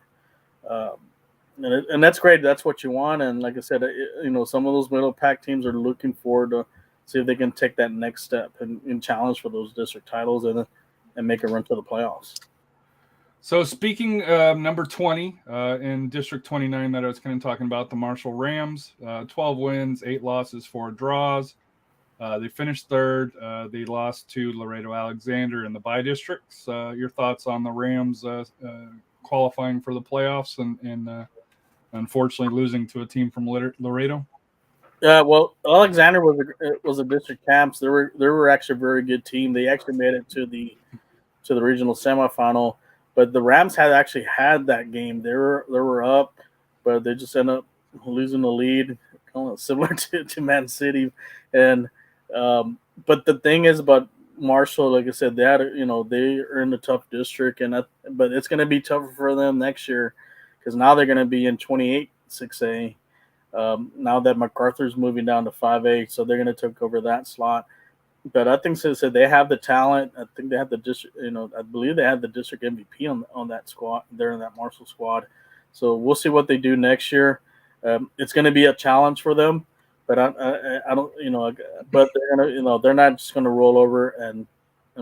that's great. That's what you want. And like I said, some of those middle pack teams are looking forward to see if they can take that next step and challenge for those district titles and make a run to the playoffs. So speaking of number 20 in District 29 that I was kind of talking about, the Marshall Rams, 12 wins, 8 losses, 4 draws. They finished third. They lost to Laredo Alexander in the by-districts. Your thoughts on the Rams qualifying for the playoffs and unfortunately losing to a team from Laredo? Well, Alexander was a district champs. They were actually a very good team. They actually made it to the regional semifinal. But the Rams had actually had that game. They were up, but they just ended up losing the lead, kind of similar to Man City. And but the thing is about Marshall, like I said, they are in a tough district, but it's going to be tougher for them next year because now they're going to be in 28 6A. Now that MacArthur's moving down to 5A, so they're going to take over that slot. But I think since they have the talent, I think they have the district. I believe they have the district MVP on that squad. They're in that Marshall squad, so we'll see what they do next year. It's going to be a challenge for them, but I don't. But they're gonna. They're not just going to roll over and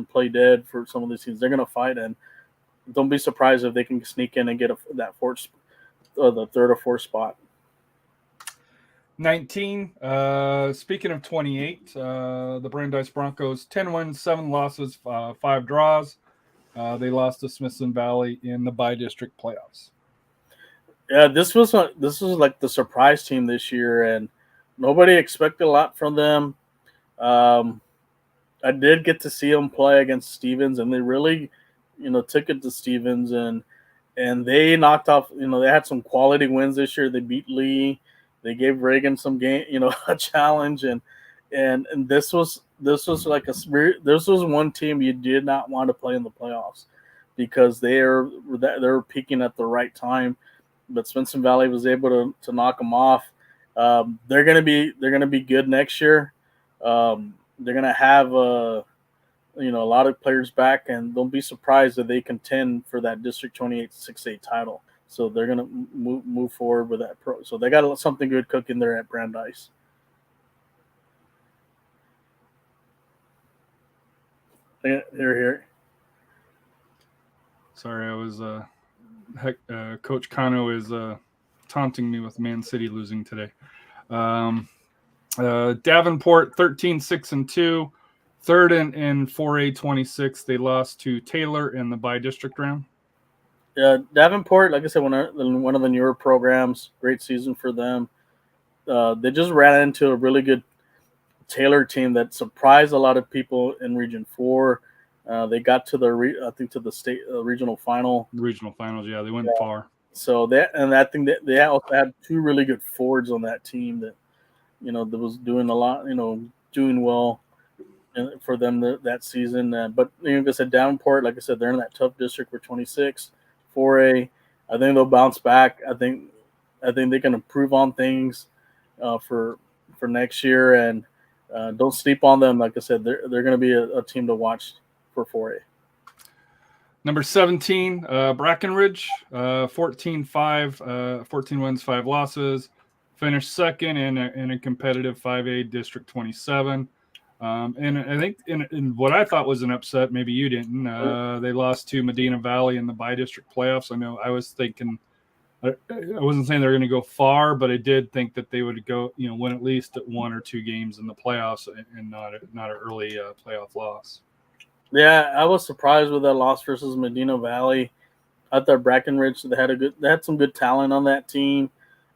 play dead for some of these teams. They're going to fight, and don't be surprised if they can sneak in and get the third or fourth spot. 19. Speaking of 28, the Brandeis Broncos 10 wins, 7 losses, 5 draws. They lost to Smithson Valley in the bi-district playoffs. Yeah, this was like the surprise team this year, and nobody expected a lot from them. I did get to see them play against Stevens, and they really, took it to Stevens, and they knocked off. They had some quality wins this year. They beat Lee. They gave Reagan some game, a challenge, and this was like this was one team you did not want to play in the playoffs because they're peaking at the right time. But Smithson Valley was able to knock them off. They're gonna be good next year. They're gonna have a lot of players back, and don't be surprised if they contend for that District 28 6A title. So they're gonna move forward with that. So they got something good cooking there at Brandeis. Here. Sorry, I was Coach Kano is taunting me with Man City losing today. Davenport 13-6-2, third in 4A 26. They lost to Taylor in the bi-district round. Yeah, Davenport, like I said, one of the newer programs. Great season for them. They just ran into a really good Taylor team that surprised a lot of people in Region 4. They got to the state regional final. The regional finals, yeah, they went far. So I think that they also had 2 really good forwards on that team that that was doing a lot, doing well for them that season. But like I said, Davenport, like I said, they're in that tough district for 26, 4A. I think they'll bounce back. I think they can improve on things for next year, and don't sleep on them. Like I said, they're going to be a team to watch for 4A. Number 17, Brackenridge, 14-5, 14 wins, 5 losses. Finished second in a competitive 5A District 27. And I think in what I thought was an upset, maybe you didn't, they lost to Medina Valley in the bi-district playoffs. I know I was thinking, I wasn't saying they're going to go far, but I did think that they would go, win at least 1 or 2 games in the playoffs and not an early playoff loss. Yeah, I was surprised with that loss versus Medina Valley. I thought Brackenridge, they had some good talent on that team.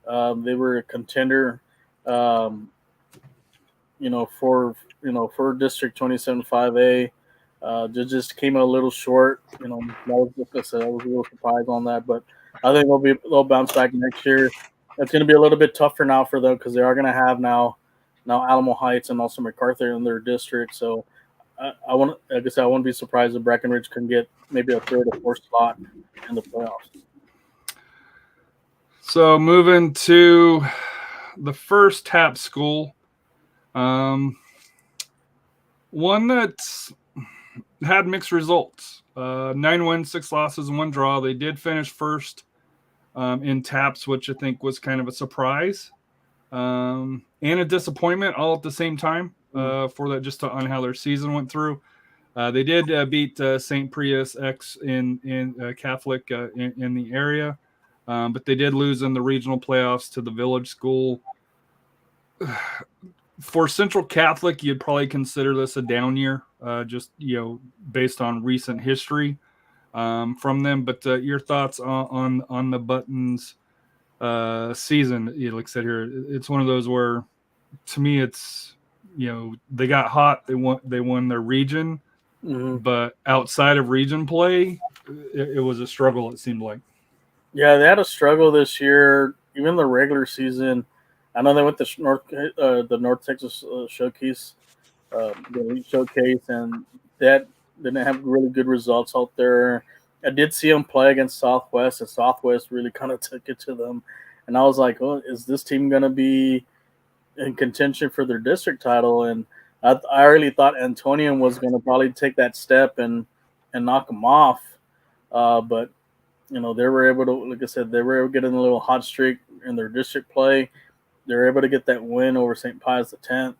They were a contender, for District 27 5A. They just came a little short. That was, like I said, I was a little surprised on that, but I think they'll bounce back next year. It's going to be a little bit tougher now for them because they are going to have now Alamo Heights and also MacArthur in their district. So I wouldn't be surprised if Brackenridge can get maybe a 3rd or 4th spot in the playoffs. So moving to the first TAP school, one that's had mixed results. 9 wins, 6 losses, and 1 draw. They did finish first in TAPS, which I think was kind of a surprise and a disappointment all at the same time for that, just on how their season went through. They did beat St. Prius X in Catholic in the area. But they did lose in the regional playoffs to the Village School. For Central Catholic, you'd probably consider this a down year, just based on recent history from them. But your thoughts on the Buttons season? Like I said here, it's one of those where, to me, it's they got hot, they won their region, but outside of region play, it was a struggle. It seemed like. Yeah, they had a struggle this year, even the regular season. I know they went to the North Texas Showcase, the Elite Showcase, and that didn't have really good results out there. I did see them play against Southwest, and Southwest really kind of took it to them. And I was like, oh, is this team going to be in contention for their district title? And I really thought Antonian was going to probably take that step and knock them off. But they were able to, like I said, they were able to get in a little hot streak in their district play. They were able to get that win over St. Pius X,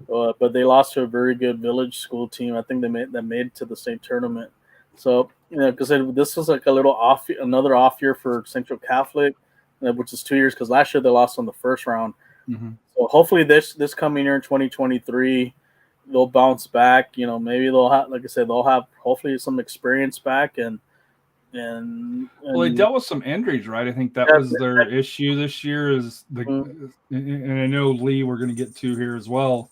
but they lost to a very good Village School team. I think they made it to the state tournament. So, because this was like another off year for Central Catholic, which is 2 years, because last year they lost on the first round. Mm-hmm. So hopefully this coming year in 2023, they'll bounce back. Maybe they'll have, like I said, they'll have hopefully some experience back and Well, they dealt with some injuries, right? I think that was their issue this year. And I know Lee, we're going to get to here as well.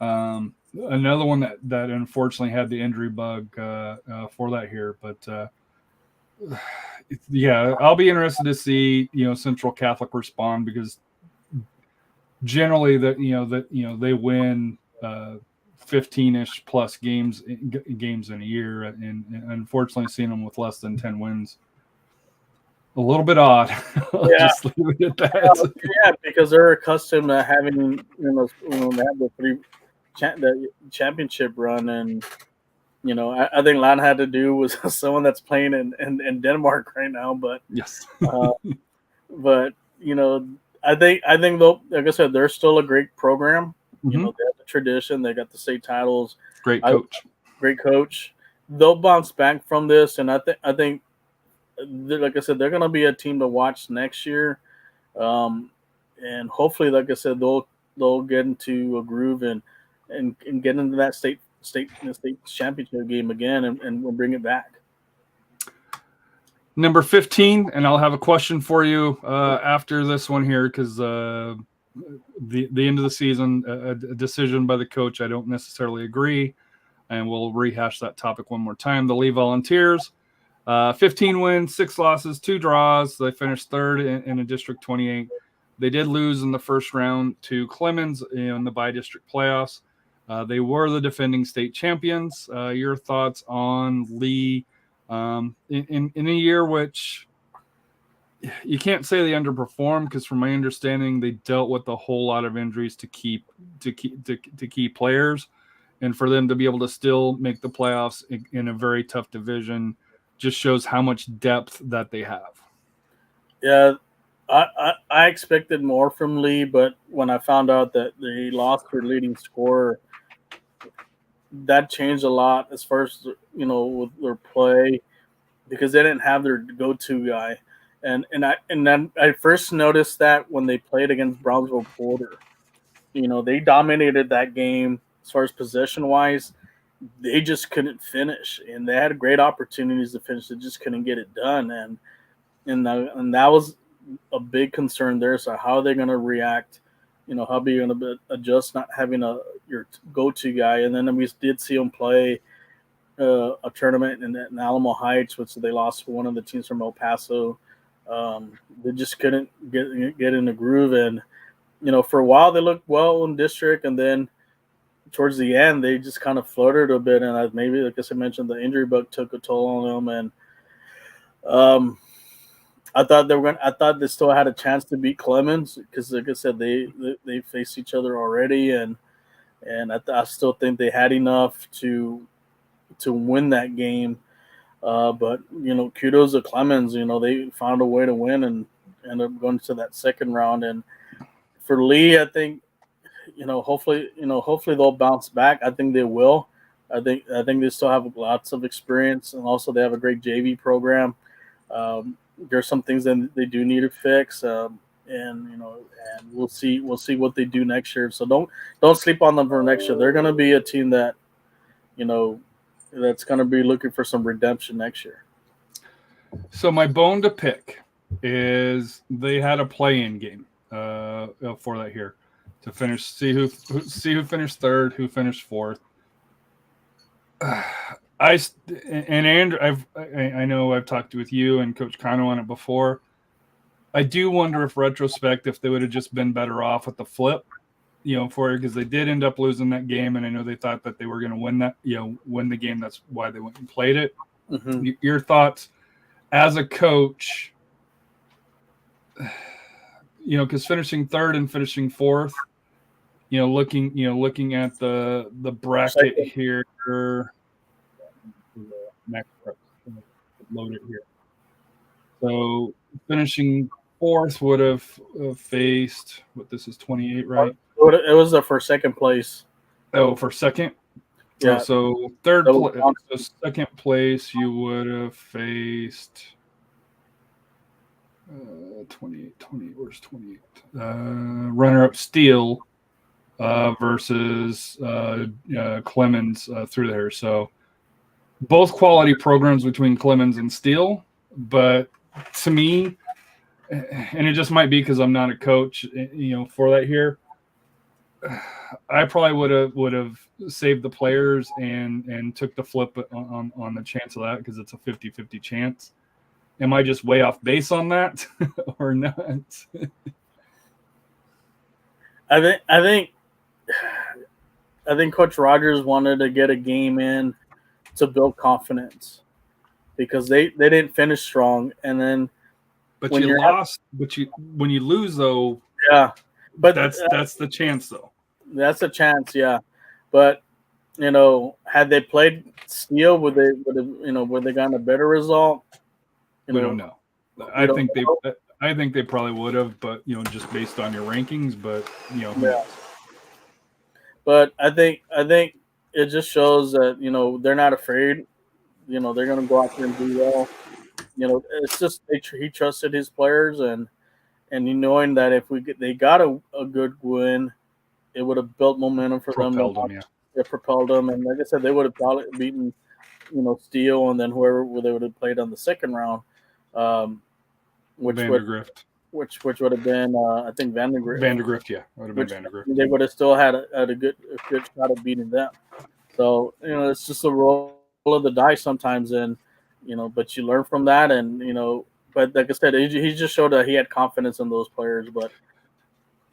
Another one that unfortunately had the injury bug for that here, but yeah, I'll be interested to see Central Catholic respond, because generally they win 15-ish plus games in a year, and unfortunately seeing them with less than 10 wins, a little bit odd. Yeah. Just leave it at that. Yeah, because they're accustomed to having they have the championship run, and I think Lan had to do with someone that's playing in Denmark right now, but yes. But I think though, like I said, they're still a great program. Mm-hmm. They have the tradition, they got the state titles, great coach. They'll bounce back from this, and I think like I said, they're going to be a team to watch next year, and hopefully, like I said, they'll get into a groove and get into that state championship game again, and we'll bring it back. Number 15, and I'll have a question for you after this one here, because the end of the season, a decision by the coach, I don't necessarily agree, and we'll rehash that topic one more time. The Lee Volunteers, 15 wins, 6 losses, 2 draws. They finished third in a District 28. They did lose in the first round to Clemens in the bi-district playoffs. They were the defending state champions. Your thoughts on Lee in a year which you can't say they underperformed, because from my understanding they dealt with a whole lot of injuries to key players, and for them to be able to still make the playoffs in a very tough division just shows how much depth that they have. Yeah, I expected more from Lee, but when I found out that they lost their leading scorer, that changed a lot as far as with their play, because they didn't have their go-to guy, and then I first noticed that when they played against Brownsville Porter. They dominated that game as far as possession wise. They just couldn't finish, and they had great opportunities to finish. They just couldn't get it done, and that was a big concern there. So how are they going to react? How are you going to adjust not having your go-to guy? And then we did see them play a tournament in Alamo Heights, which they lost to one of the teams from El Paso. They just couldn't get in the groove, and for a while they looked well in district, and then towards the end they just kind of fluttered a bit, and maybe, like I mentioned, the injury bug took a toll on them, and I thought they still had a chance to beat Clemens, because, like I said, they faced each other already, and I still think they had enough to win that game. But kudos to Clemens. They found a way to win and ended up going to that second round. And for Lee, I think hopefully they'll bounce back. I think they will. I think they still have lots of experience, and also they have a great JV program. There's some things that they do need to fix, and we'll see what they do next year. So don't sleep on them for next year. They're going to be a team that that's going to be looking for some redemption next year. So my bone to pick is they had a play-in game for that here to finish. See who finished third, who finished fourth. I know I've talked with you and Coach Kano on it before. I do wonder if retrospect, if they would have just been better off with the flip, because they did end up losing that game, and I know they thought that they were going to win that, win the game. That's why they went and played it. Mm-hmm. Your thoughts as a coach, because finishing third and finishing fourth, looking at the bracket here. Loaded here. So finishing fourth would have faced what? This is 28, right? It was for second place. Oh, for second. Yeah. So third place. So second place, you would have faced. 28, where's 28? Runner-up Steele versus Clemens through there. So both quality programs between Clemens and Steele, but to me, and it just might be because I'm not a coach, for that here, I probably would have saved the players and took the flip on the chance of that because it's a 50-50 chance. Am I just way off base on that or not? I think Coach Rogers wanted to get a game in to build confidence because they didn't finish strong, and then but when you lost. When you lose though, yeah, but that's the chance though. That's a chance, yeah. But had they played Steele, would they gotten a better result? We don't know. I think they probably would have, but just based on your rankings. But yeah. But I think it just shows that they're not afraid. They're going to go out there and do well. It's just he trusted his players, and knowing that if they got a good win, it would have built momentum for them. It propelled them, and like I said, they would have probably beaten Steele, and then whoever they would have played on the second round. Which would have been I think Vandergrift, yeah, would have been Vandergrift. They would have still had a good shot at beating them. So it's just a roll of the dice sometimes, and but you learn from that, and but like I said, he just showed that he had confidence in those players. But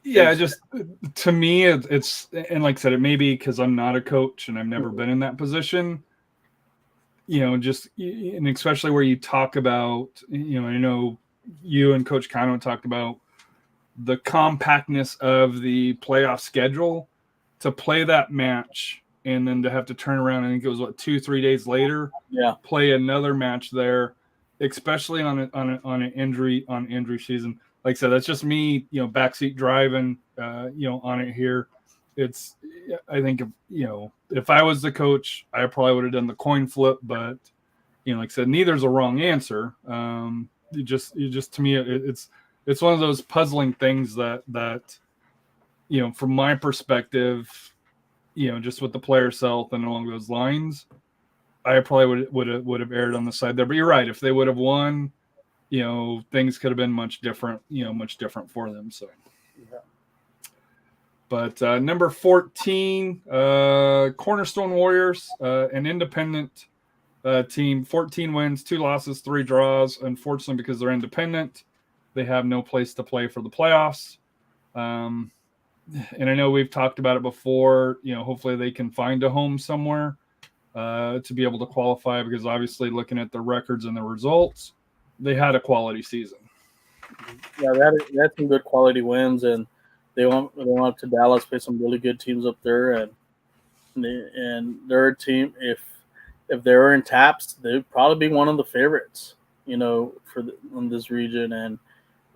yeah, just to me, it's and like I said, it may be because I'm not a coach and I've never been in that position. Just and especially where you talk about, I know you and Coach Cano talked about the compactness of the playoff schedule to play that match and then to have to turn around. I think it was 2-3 days later, play another match there, especially on an injury season. Like I said, that's just me, backseat driving, on it here. I think if I was the coach, I probably would have done the coin flip, but like I said, neither's a wrong answer. You just to me, it's one of those puzzling things that from my perspective, just with the player's health and along those lines, I probably would have erred on the side there. But you're right, if they would have won, things could have been much different for them. So. Yeah. But number 14, Cornerstone Warriors, an independent team, 14 wins, 2 losses, 3 draws. Unfortunately, because they're independent, they have no place to play for the playoffs. And I know we've talked about it before. Hopefully they can find a home somewhere to be able to qualify, because obviously looking at the records and the results, they had a quality season. Yeah, they had some good quality wins, and they went up to Dallas, play some really good teams up there, and they're a team. If they were in TAPS, they'd probably be one of the favorites, in this region. And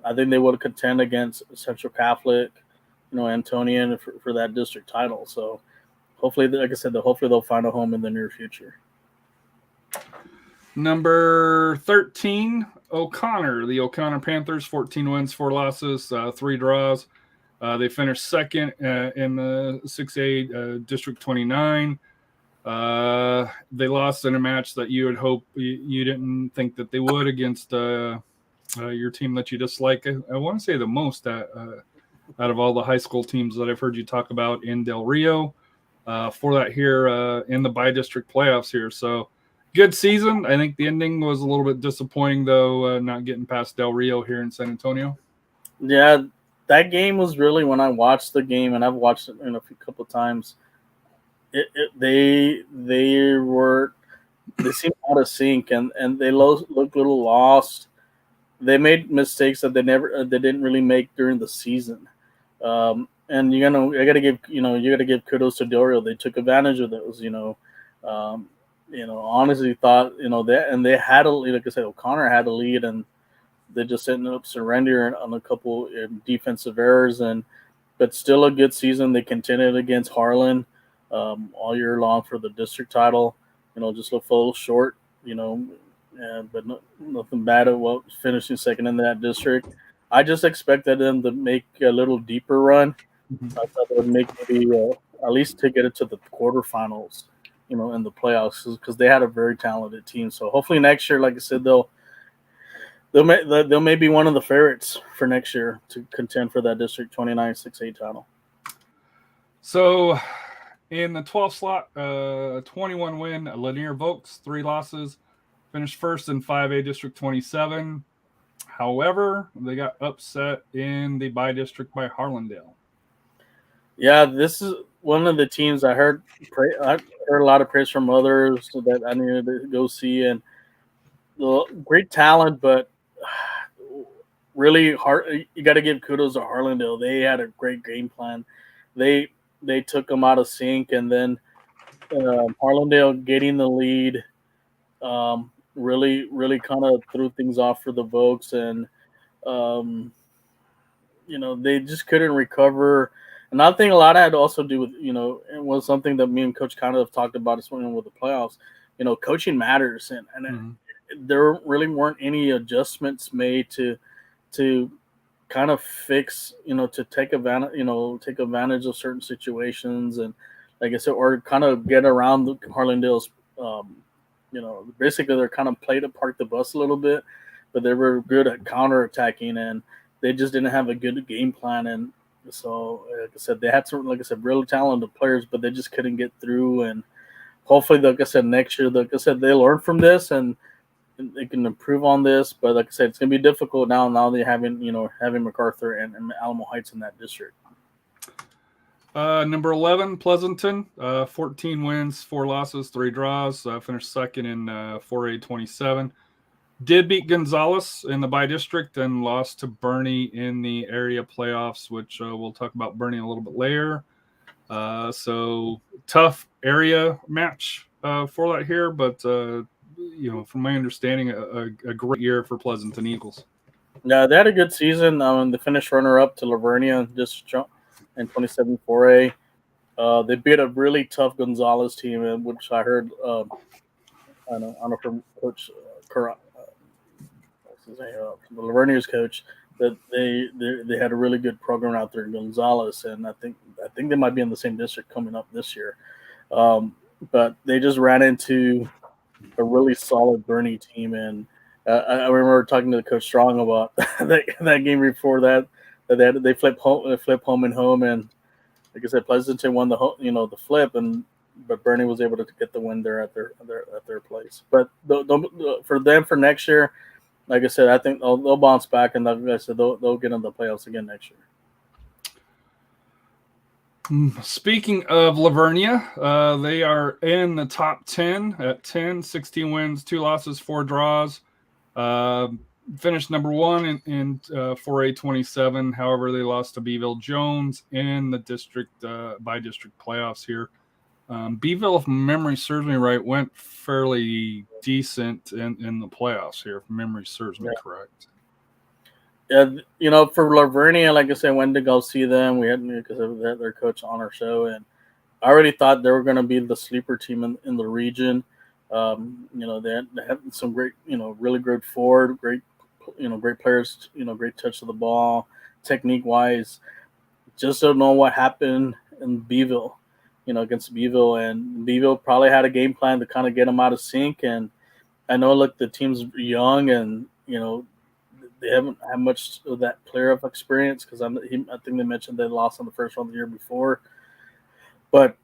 I think they would contend against Central Catholic, Antonian for that district title. So hopefully, like I said, hopefully they'll find a home in the near future. Number 13, O'Connor. The O'Connor Panthers, 14 wins, 4 losses, 3 draws. They finished second in the 6A District 29. They lost in a match that you would hope you didn't think that they would against your team that you dislike. I want to say the most out of all the high school teams that I've heard you talk about in Del Rio for that here in the bi-district playoffs here. So good season. I think the ending was a little bit disappointing, though, not getting past Del Rio here in San Antonio. Yeah, that game was really, when I watched the game, and I've watched it a couple of times, they seemed out of sync, and they looked a little lost. They made mistakes that they didn't really make during the season. And I got to give kudos to Del Rio. They took advantage of those. Honestly thought they had a lead. Like I said, O'Connor had a lead, and they just ended up surrendering on a couple defensive errors, but still a good season. They contended against Harlan all year long for the district title. Just looked a little short, but nothing bad at finishing second in that district. I just expected them to make a little deeper run. Mhm. I thought they would make maybe at least to get it to the quarterfinals, in the playoffs, because they had a very talented team. So hopefully next year, like I said, they'll may be one of the favorites for next year to contend for that District 29 6A title. So in the 12th slot, 21 win, Lanier Vokes, 3 losses, finished first in 5A District 27. However, they got upset in the by-district by Harlandale. Yeah, this is one of the teams I heard a lot of praise from others that I needed to go see, and great talent, but really hard. You got to give kudos to Harlandale. They had a great game plan. They took them out of sync, and then Harlandale getting the lead really kind of threw things off for the Vokes, and they just couldn't recover. And I think a lot of had to also do with, it was something that me and Coach kind of talked about as well with the playoffs. Coaching matters, and there really weren't any adjustments made to kind of fix, to take advantage of certain situations, and like I said, or kind of get around Harlandale's, basically they're kind of played to park the bus a little bit, but they were good at counterattacking, and they just didn't have a good game plan. And so, like I said, they had some, like I said, really talented players, but they just couldn't get through. And hopefully, like I said, next year, like I said, they learn from this and they can improve on this. But like I said, it's going to be difficult now they're having MacArthur and Alamo Heights in that district. Number 11, Pleasanton, 14 wins, 4 losses, 3 draws, finished second in 4A 27. Did beat Gonzales in the by-district and lost to Bernie in the area playoffs, which we'll talk about Bernie a little bit later. So tough area match for that here, but from my understanding, a great year for Pleasanton Eagles. Yeah, they had a good season. They finished runner-up to Lavernia District in 27 4A. They beat a really tough Gonzales team, which I heard. I don't know from Coach the Lavernia's coach, that they had a really good program out there in Gonzales, and I think they might be in the same district coming up this year. But they just ran into a really solid Bernie team, and I remember talking to Coach Strong about that game before that they flip home and home, and like I said, Pleasanton won the flip, but Bernie was able to get the win there at their place. But for them for next year, like I said, I think they'll bounce back, and like I said, they'll get in the playoffs again next year. Speaking of Lavernia, they are in the top 10 at 16 wins, 2 losses, 4 draws. Finished number 1 in 4A 27. However, they lost to Beeville Jones in the district by district playoffs here. Beeville, if memory serves me right, went fairly decent in the playoffs here, if memory serves me correct. Yeah, for Lavernia, like I said, went to go see them. We had, because they had their coach on our show, and I already thought they were going to be the sleeper team in the region. They had some great, really good forward, great players, great touch of the ball, technique-wise. Just don't know what happened in Beeville, against Beeville. And Beeville probably had a game plan to kind of get them out of sync. And I know, look, the team's young, and, they haven't had much of that playoff experience, because I think they mentioned they lost on the first round the year before. But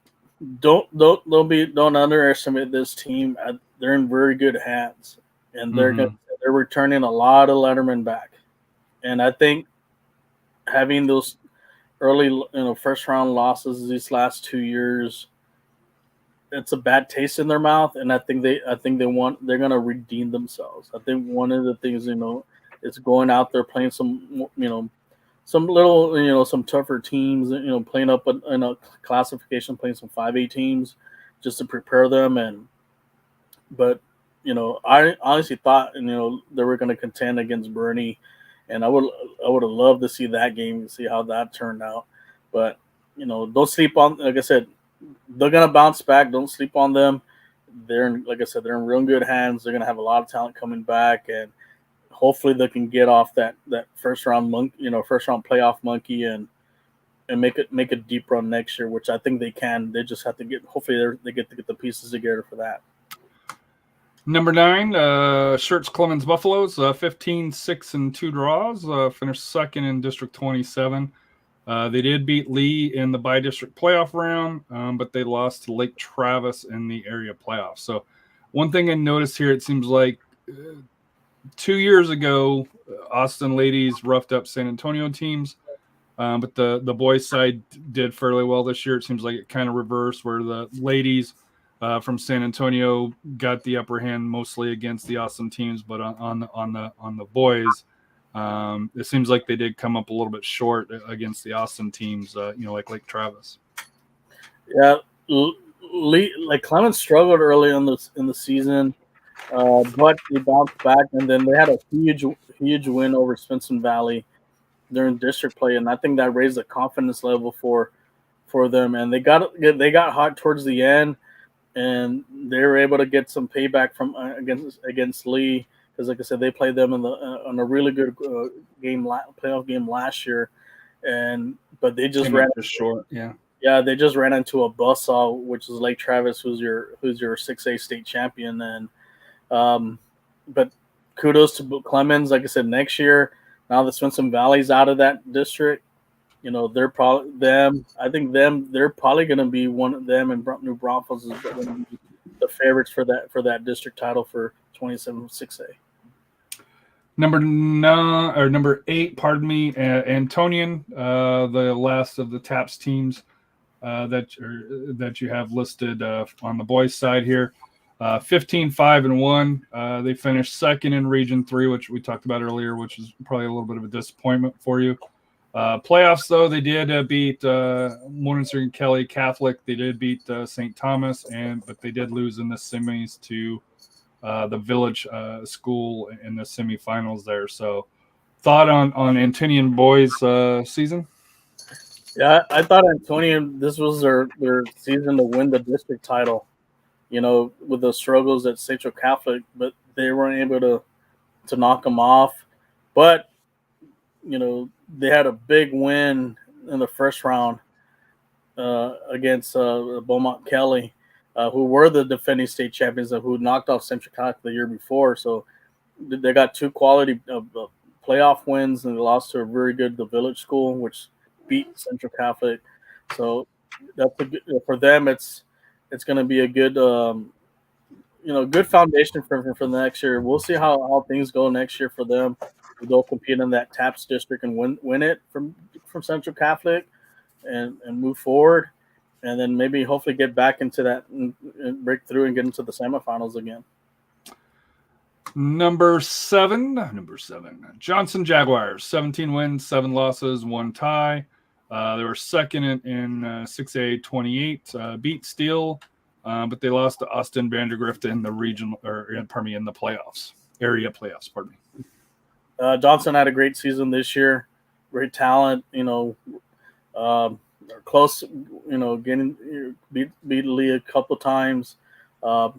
don't underestimate this team. They're in very good hands, and they're returning a lot of lettermen back. And I think having those early first round losses these last 2 years, it's a bad taste in their mouth. And I think they're going to redeem themselves. I think one of the things is going out there playing some some little, some tougher teams, playing up in a classification, playing some 5A teams just to prepare them. But I honestly thought, they were going to contend against Bernie, and I would have loved to see that game and see how that turned out. But, don't sleep on, like I said, they're going to bounce back. Don't sleep on them. like I said, they're in real good hands. They're going to have a lot of talent coming back, and hopefully they can get off that first round playoff monkey and make a deep run next year, which I think they can. They just have to hopefully they get to get the pieces together for that. Number 9, Schertz Clemens Buffaloes, 15-6-2 draws, finished second in District 27. They did beat Lee in the bi-district playoff round, but they lost to Lake Travis in the area playoffs. So one thing I noticed here, it seems like 2 years ago, Austin ladies roughed up San Antonio teams, but the boys side did fairly well this year. It seems like it kind of reversed, where the ladies from San Antonio got the upper hand mostly against the Austin teams, but on the boys, it seems like they did come up a little bit short against the Austin teams, like Lake Travis. Yeah, like Clemens struggled early in the season, but they bounced back, and then they had a huge win over Smithson Valley during district play, and I think that raised the confidence level for them, and they got hot towards the end, and they were able to get some payback from against Lee, because like I said, they played them on a really good playoff game last year, but they just ran short. Yeah, they just ran into a buzzsaw, which is Lake Travis, who's your 6A state champion, and but kudos to Clemens. Like I said, next year, now that Smithson Valley's out of that district, they're probably they're probably going to be one of them, and New Braunfels is going to be the favorites for that district title for 27 6A. Number 8, Antonian, the last of the TAPS teams that you have listed on the boys' side here. 15-5-1. They finished second in Region 3, which we talked about earlier, which is probably a little bit of a disappointment for you. Playoffs, though, they did beat Morningstar and Kelly Catholic. They did beat St. Thomas, but they did lose in the semis to the Village School in the semifinals there. So, thought on Antonian boys season? Yeah, I thought Antonian, this was their season to win the district title. With the struggles at Central Catholic, but they weren't able to knock them off. But they had a big win in the first round against Beaumont Kelly, who were the defending state champions, who knocked off Central Catholic the year before. So they got 2 quality playoff wins, and they lost to a very good the Village School, which beat Central Catholic. So that's for them. It's going to be a good good foundation for the next year. We'll see how things go next year for them. They'll compete in that TAPS district and win it from Central Catholic and move forward, and then maybe hopefully get back into that and break through and get into the semifinals again. Number 7, Johnson Jaguars, 17 wins, 7 losses, 1 tie. They were second in 6A 28, beat Steele, but they lost to Austin Vandergrift in the in the playoffs, area playoffs, pardon me. Johnson had a great season this year, great talent, close, beat Lee a couple times,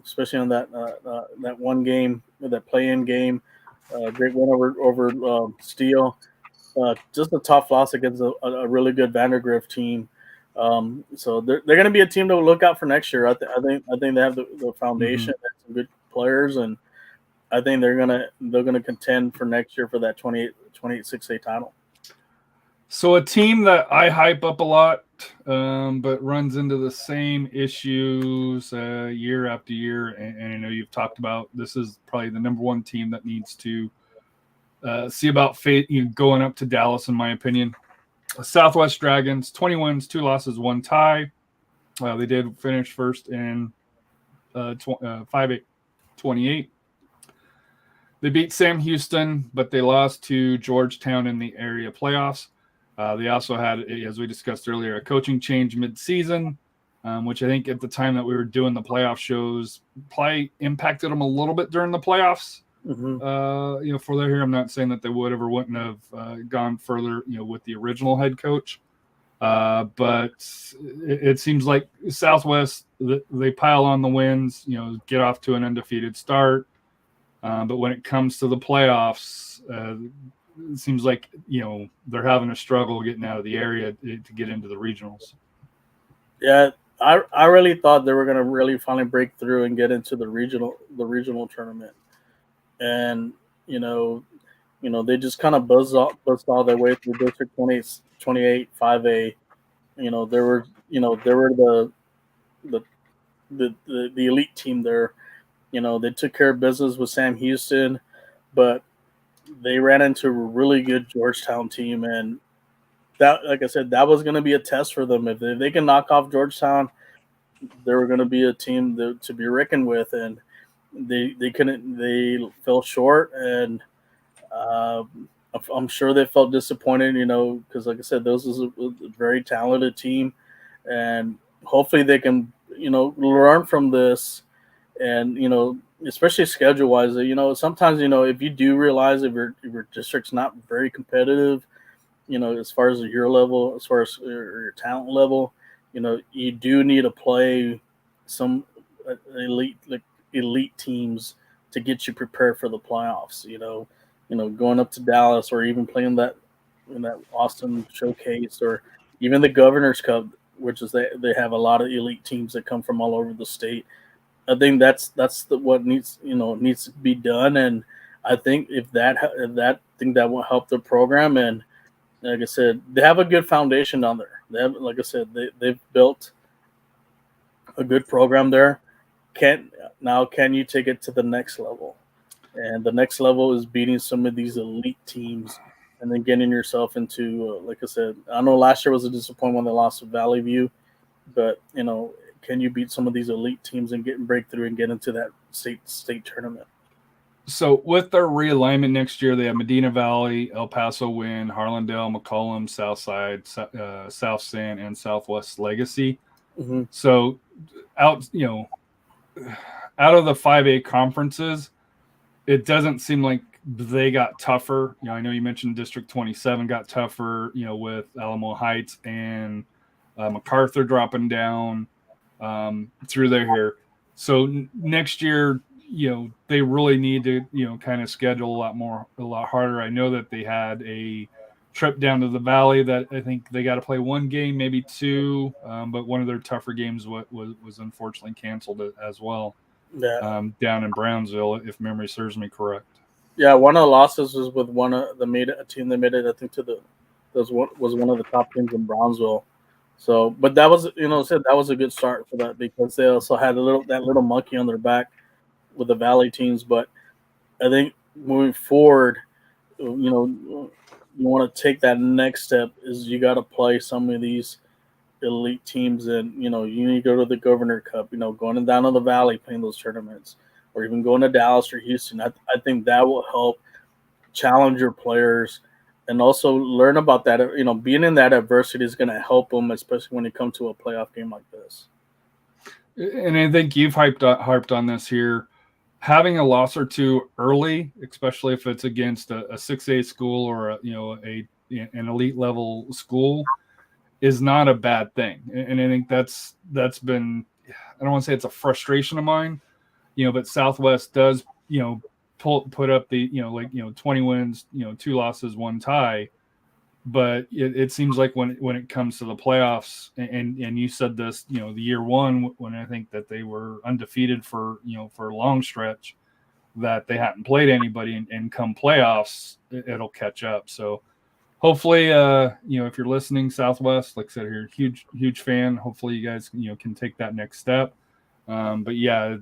especially on that one game, that play-in game. Great win over Steele. Just a tough loss against a really good Vandergrift team. So they're going to be a team to look out for next year. I think they have the foundation, mm-hmm. Some good players, and I think they're gonna contend for next year for that 28 6A title. So a team that I hype up a lot, but runs into the same issues year after year, and I know you've talked about this is probably the number 1 team that needs to see about going up to Dallas, in my opinion. Southwest Dragons, 20 wins, 2 losses, 1 tie. They did finish first in 5A 28. They beat Sam Houston, but they lost to Georgetown in the area playoffs. They also had, as we discussed earlier, a coaching change mid-season, which I think at the time that we were doing the playoff shows probably impacted them a little bit during the playoffs. Mm-hmm. For their here, I'm not saying that they would have or wouldn't have gone further, with the original head coach. But it seems like Southwest, they pile on the wins, get off to an undefeated start. But when it comes to the playoffs, it seems like, they're having a struggle getting out of the area to get into the regionals. Yeah, I really thought they were going to really finally break through and get into the regional tournament. And, they just kind of buzzed all their way through District 28, 5A. They were the elite team there. They took care of business with Sam Houston, but they ran into a really good Georgetown team, and that, like I said, that was going to be a test for them. If they can knock off Georgetown, they were going to be a team to be reckoned with, and they couldn't. They fell short, and I'm sure they felt disappointed. Because like I said, those was a very talented team, and hopefully they can learn from this, and especially schedule wise. Sometimes if you do realize if your district's not very competitive, as far as your level, as far as your talent level, you do need to play some elite teams to get you prepared for the playoffs. Going up to Dallas or even playing in that Austin showcase or even the Governor's Cup, which is they have a lot of elite teams that come from all over the state. I think that's what needs to be done, and I think if that will help the program. And like I said, they have a good foundation down there. Like I said, they've built a good program there. Can you take it to the next level? And the next level is beating some of these elite teams, and then getting yourself into like I said, I know last year was a disappointment when they lost to Valley View, but can you beat some of these elite teams and break through and get into that state tournament? So with their realignment next year, they have Medina Valley, El Paso Win, Harlandale, McCollum, Southside, South San, and Southwest Legacy. Mm-hmm. So out of the 5A conferences, it doesn't seem like they got tougher. I know you mentioned District 27 got tougher, with Alamo Heights and MacArthur dropping down through their here. So next year, they really need to, kind of schedule a lot harder. I know that they had a trip down to the Valley that I think they got to play one game, maybe two, but one of their tougher games was unfortunately canceled as well. Yeah. Down in Brownsville, if memory serves me correct. Yeah, one of the losses was with a team that made it, I think, was one of the top teams in Brownsville. So, but that was, that was a good start for that because they also had that little monkey on their back with the Valley teams. But I think moving forward, you want to take that next step is you got to play some of these elite teams, and you need to go to the Governor Cup. Going down to the Valley, playing those tournaments, or even going to Dallas or Houston. I think that will help challenge your players. And also learn about that. Being in that adversity is going to help them, especially when it comes to a playoff game like this. And I think you've harped on this here. Having a loss or two early, especially if it's against a 6A school or an elite level school, is not a bad thing. And I think that's been, I don't want to say it's a frustration of mine, but Southwest does, put up the 20 wins, 2 losses, 1 tie, but it seems like when it comes to the playoffs, and you said this, the year one when I think that they were undefeated for a long stretch, that they hadn't played anybody, and come playoffs it'll catch up. So hopefully, if you're listening, Southwest, like I said, here, huge fan. Hopefully you guys can take that next step. But yeah,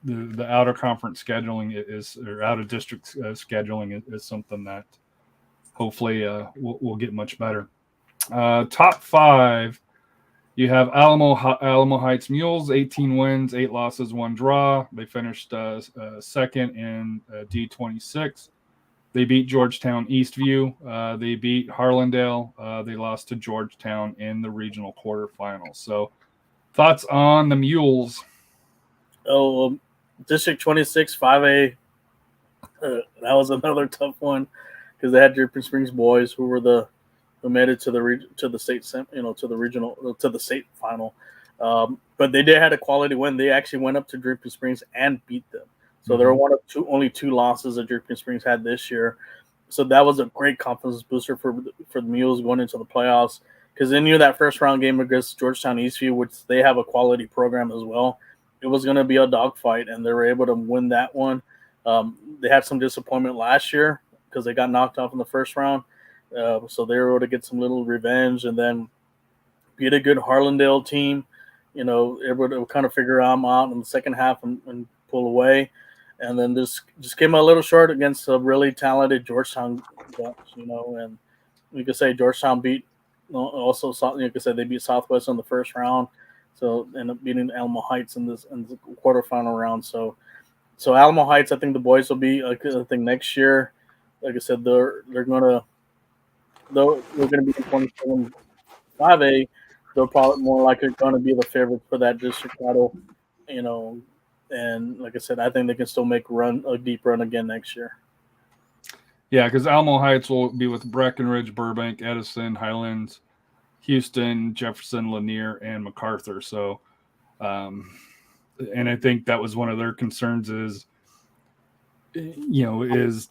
the outer conference scheduling or out of district scheduling is something that hopefully will get much better. Top 5, you have Alamo Heights Mules, 18 wins, 8 losses, 1 draw. They finished second in D26. They beat Georgetown Eastview. They beat Harlandale. They lost to Georgetown in the regional quarterfinals. So thoughts on the Mules? District 26, 5A, that was another tough one because they had Dripping Springs boys who were the who made it to the state to the state final. But they did had a quality win. They actually went up to Dripping Springs and beat them. So they were one of only two losses that Dripping Springs had this year. So that was a great confidence booster for the Mules going into the playoffs, because they knew that first round game against Georgetown Eastview, which they have a quality program as well, it was going to be a dogfight, and they were able to win that one. They had some disappointment last year because they got knocked off in the first round. So they were able to get some little revenge and then beat a good Harlandale team, able to kind of figure them out in the second half and pull away. And then this just came a little short against a really talented Georgetown bunch, and you could say Georgetown beat also, you could say they beat Southwest in the first round. So ended up beating Alamo Heights in the quarterfinal round. So Alamo Heights, I think the boys will be, I think next year, like I said, they're gonna be in 27 5A. They're probably more likely going to be the favorites for that district title, And like I said, I think they can still make a deep run again next year. Yeah, because Alamo Heights will be with Brackenridge, Burbank, Edison, Highlands, Houston, Jefferson, Lanier, and MacArthur. So, and I think that was one of their concerns is the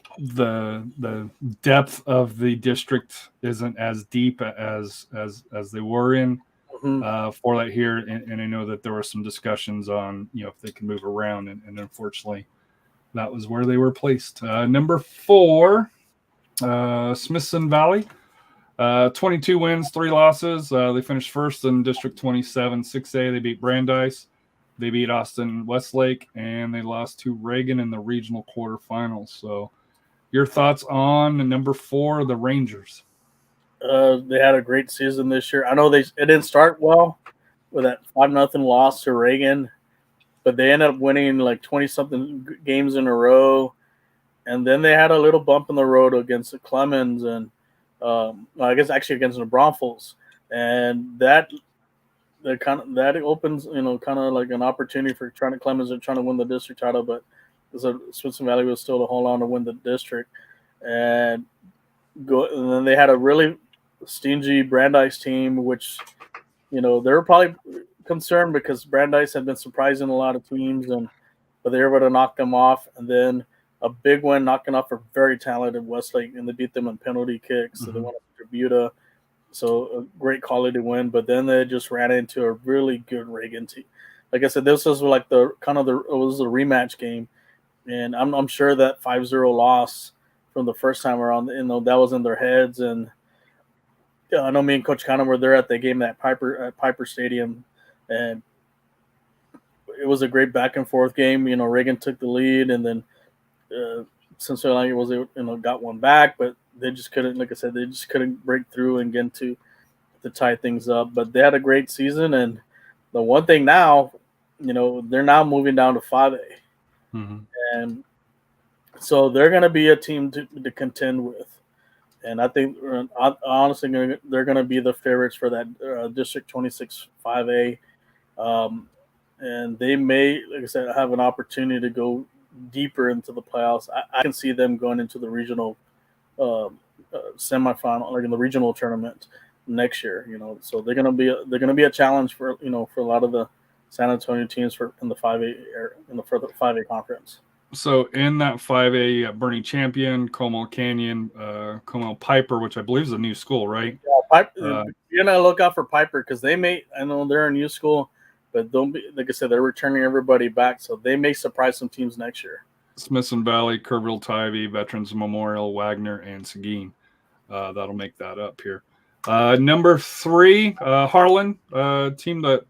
depth of the district isn't as deep as they were in for that here. And I know that there were some discussions on, if they can move around, and unfortunately that was where they were placed. Number 4, Smithson Valley, 22 wins, 3 losses. They finished first in District 27 6A. They beat Brandeis. They beat Austin Westlake, and they lost to Reagan in the regional quarterfinals. So your thoughts on number 4, the Rangers? They had a great season this year. I know it didn't start well with that 5-0 loss to Reagan, but they ended up winning like 20-something games in a row. And then they had a little bump in the road against the Clemens and I guess actually against the Braunfels. And that opens, kind of like an opportunity for Clemens and trying to win the district title, but Smithson Valley was still to hold on to win the district. And then they had a really stingy Brandeis team, which, they were probably concerned because Brandeis had been surprising a lot of teams, but they were able to knock them off. And then a big win knocking off a very talented Westlake, and they beat them in penalty kicks. So they went up to Buda. So a great quality win, but then they just ran into a really good Reagan team. Like I said, this was like it was a rematch game, and I'm sure that 5-0 loss from the first time around, that was in their heads. And I know me and Coach Connor were there at the game at Piper Stadium, and it was a great back and forth game. Reagan took the lead, and then Cincinnati got one back, but they just couldn't, like I said, break through and get to tie things up. But they had a great season, and the one thing now, they're now moving down to 5A, and so they're going to be a team to contend with. And I think, honestly, they're going to be the favorites for that District 26 5A, and they may, like I said, have an opportunity to go deeper into the playoffs. I can see them going into the regional semifinal, like in the regional tournament next year. So they're gonna be a challenge for a lot of the San Antonio teams in the 5A for the 5A conference. So in that 5A, Bernie Champion, Como Canyon, Como Piper, which I believe is a new school, right? Yeah, Piper, you're gonna look out for Piper because I know they're a new school, but don't be, like I said, they're returning everybody back, so they may surprise some teams next year. Smithson Valley, Kerrville, Tybee, Veterans Memorial, Wagner, and Seguin. That'll make that up here. Number 3, Harlan, team that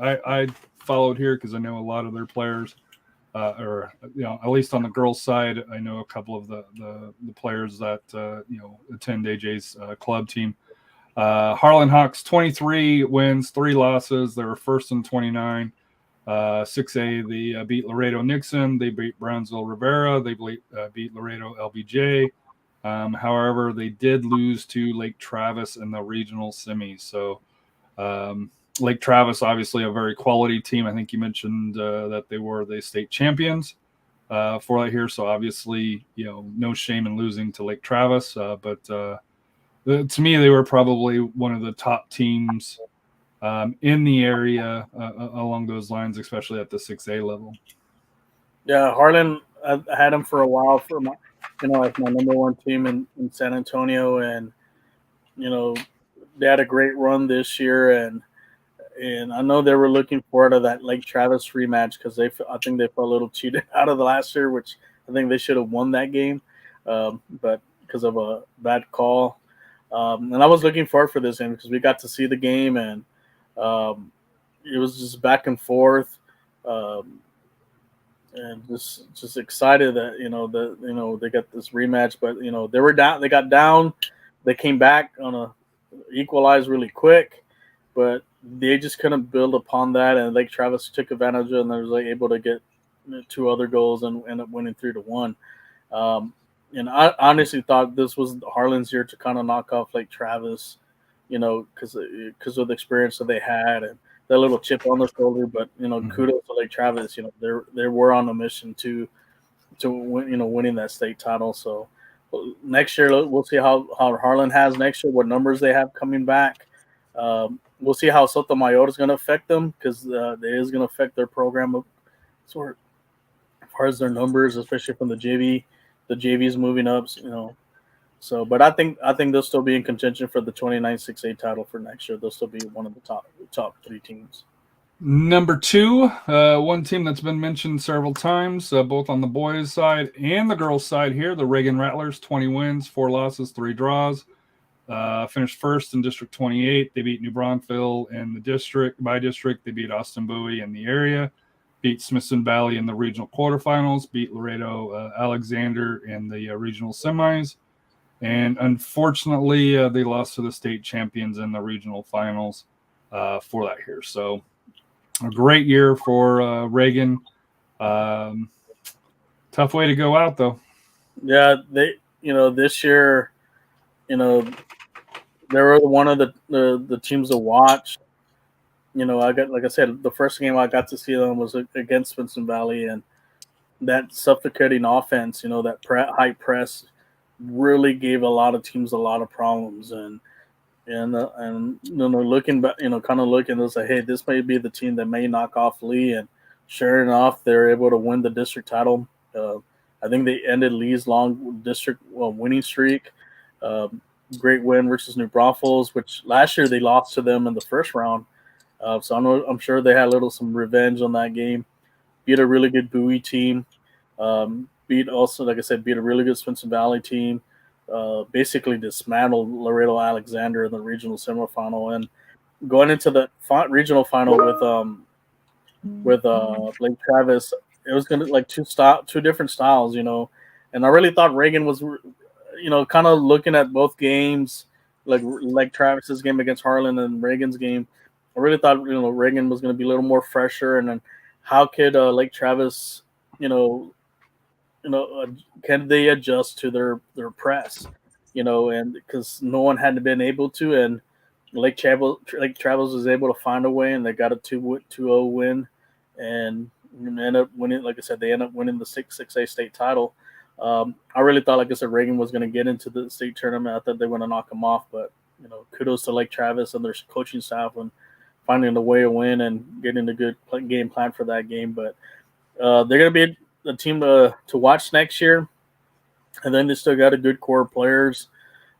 I followed here because I know a lot of their players, or at least on the girls' side, I know a couple of the players that attend AJ's club team. Harlan Hawks, 23 wins, 3 losses. They were first in 29. 6A, they beat Laredo Nixon. They beat Brownsville Rivera. They beat Laredo LBJ. However, they did lose to Lake Travis in the regional semis. So Lake Travis, obviously a very quality team. I think you mentioned that they were the state champions for that here. So obviously, no shame in losing to Lake Travis. But to me, they were probably one of the top teams in the area along those lines, especially at the 6A level. Yeah, Harlan, I had him for a while for my, as my number one team in San Antonio, and they had a great run this year, and I know they were looking forward to that Lake Travis rematch because I think they felt a little cheated out of the last year, which I think they should have won that game, but because of a bad call. And I was looking forward for this game because we got to see the game, and it was just back and forth, and just excited that they got this rematch. But they were down, they got down, they came back on a equalized really quick, but they just couldn't build upon that, and Lake Travis took advantage of it, and they was able to get 2 other goals and end up winning 3-1. And I honestly thought this was Harlan's year to kind of knock off Lake Travis, because of the experience that they had and that little chip on their shoulder. But kudos to Lake Travis. They were on a mission to win, winning that state title. So next year we'll see how Harlan has next year, what numbers they have coming back. We'll see how Sotomayor is going to affect them because it is going to affect their program as far as their numbers, especially from the JV. The JV's moving up, So, but I think they'll still be in contention for the 29 6A title for next year. They'll still be one of the top 3 teams. Number 2, one team that's been mentioned several times, both on the boys' side and the girls' side here, the Reagan Rattlers, 20 wins, 4 losses, 3 draws. Finished first in District 28. They beat New Braunfels in the district. By district, they beat Austin Bowie in the area. Beat Smithson Valley in the regional quarterfinals, beat Laredo Alexander in the regional semis, and unfortunately, they lost to the state champions in the regional finals for that year. So, a great year for Reagan. Tough way to go out, though. Yeah, this year, they were one of the teams to watch. Like I said, the first game I got to see them was against Smithson Valley, and that suffocating offense, that high press, really gave a lot of teams a lot of problems. And looking back, kind of looking, it's like, hey, this may be the team that may knock off Lee. And sure enough, they're able to win the district title. I think they ended Lee's long district winning streak. Great win versus New Braunfels, which last year they lost to them in the first round. So I'm sure they had some revenge on that game. Beat a really good Bowie team. Beat a really good Smithson Valley team. Basically dismantled Laredo Alexander in the regional semifinal, and going into the regional final with Lake Travis, it was gonna like two different styles, And I really thought Reagan was, kind of looking at both games, like Travis's game against Harlan and Reagan's game. I really thought, Reagan was going to be a little more fresher, and then how could Lake Travis, can they adjust to their press, and because no one had been able to, and Lake Travis was able to find a way, and they got a 2-0 win, and ended up winning. Like I said, they ended up winning the 6A state title. I really thought, like I said, Reagan was going to get into the state tournament. I thought they were going to knock them off, but kudos to Lake Travis and their coaching staff and finding a way to win and getting a good game plan for that game. But they're going to be a team to watch next year, and then they still got a good core of players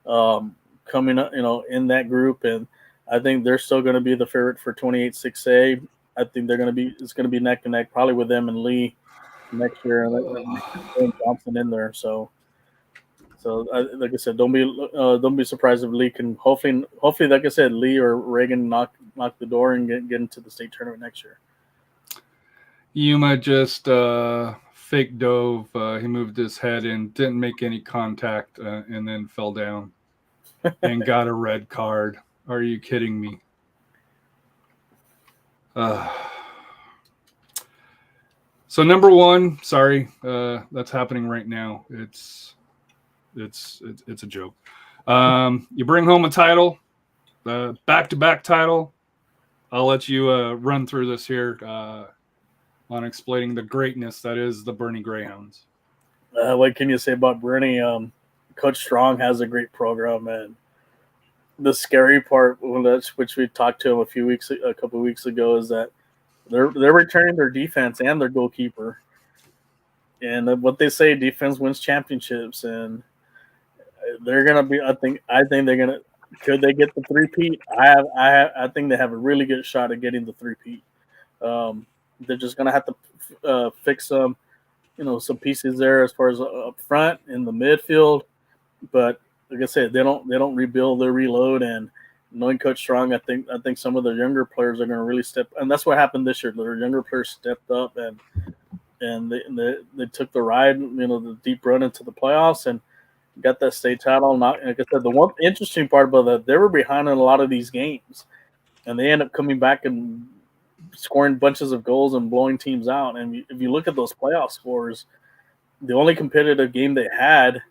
coming up, in that group, and I think they're still going to be the favorite for 28 6A. I think it's going to be neck and neck, probably with them and Lee next year, and Johnson in there. So like I said, don't be surprised if Lee can hopefully, like I said, Lee or Reagan knock the door and get into the state tournament next year. You might just fake dove. He moved his head and didn't make any contact, and then fell down and got a red card. Are you kidding me? So number 1, sorry, that's happening right now. It's a joke. You bring home a title, back-to-back title. I'll let you run through this here on explaining the greatness that is the Bernie Greyhounds. What can you say about Bernie? Coach Strong has a great program, and the scary part, which we talked to him a couple of weeks ago, is that they're returning their defense and their goalkeeper. And what they say, defense wins championships, and they're gonna be. I think they're gonna. Could they get the three-peat? I think they have a really good shot at getting the three-peat. They're just gonna have to fix some, some pieces there as far as up front in the midfield. But like I said, they don't rebuild, they reload. And knowing Coach Strong, I think some of the younger players are going to really step. And that's what happened this year. Their younger players stepped up and they took the ride, the deep run into the playoffs and got that state title. Not like I said, the one interesting part about that, they were behind in a lot of these games, and they end up coming back and scoring bunches of goals and blowing teams out. And if you look at those playoff scores, the only competitive game they had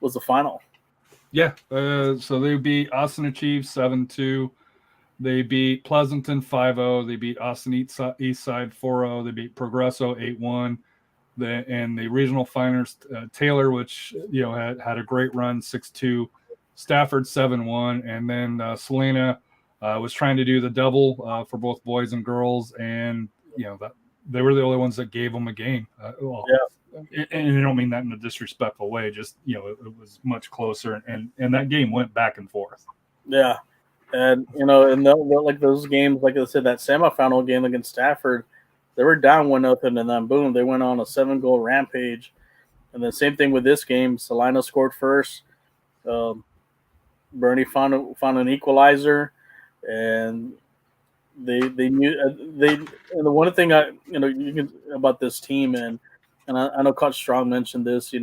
was the final. Yeah, so they beat Austin Chiefs 7-2. They beat Pleasanton 5-0. They beat Austin East Side 4-0. They beat Progresso 8-1. And the regional finalist Taylor, which had a great run 6-2. Stafford 7-1, and then Salina was trying to do the double for both boys and girls, and they were the only ones that gave them a game. And I don't mean that in a disrespectful way. Just it was much closer, and that game went back and forth. Yeah, and like those games, like I said, that semifinal game against Stafford, they were down 1-0, and then boom, they went on a 7-goal rampage. And the same thing with this game. Salina scored first. Bernie found an equalizer, and they knew and the one thing about this team, and I know Coach Strong mentioned this,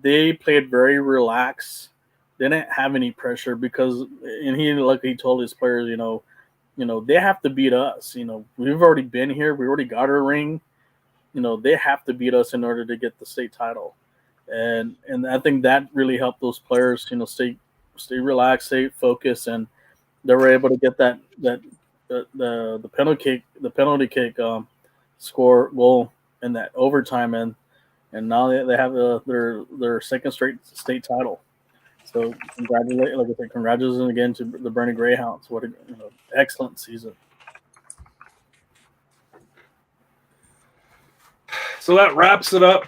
they played very relaxed. They didn't have any pressure because, and he told his players, they have to beat us. We've already been here. We already got our ring. They have to beat us in order to get the state title. And I think that really helped those players, stay relaxed, stay focused, and they were able to get the penalty kick score goal in that overtime, and now they have their second straight state title. So congratulations again to the Bernie Greyhounds. What an excellent season. So that wraps it up.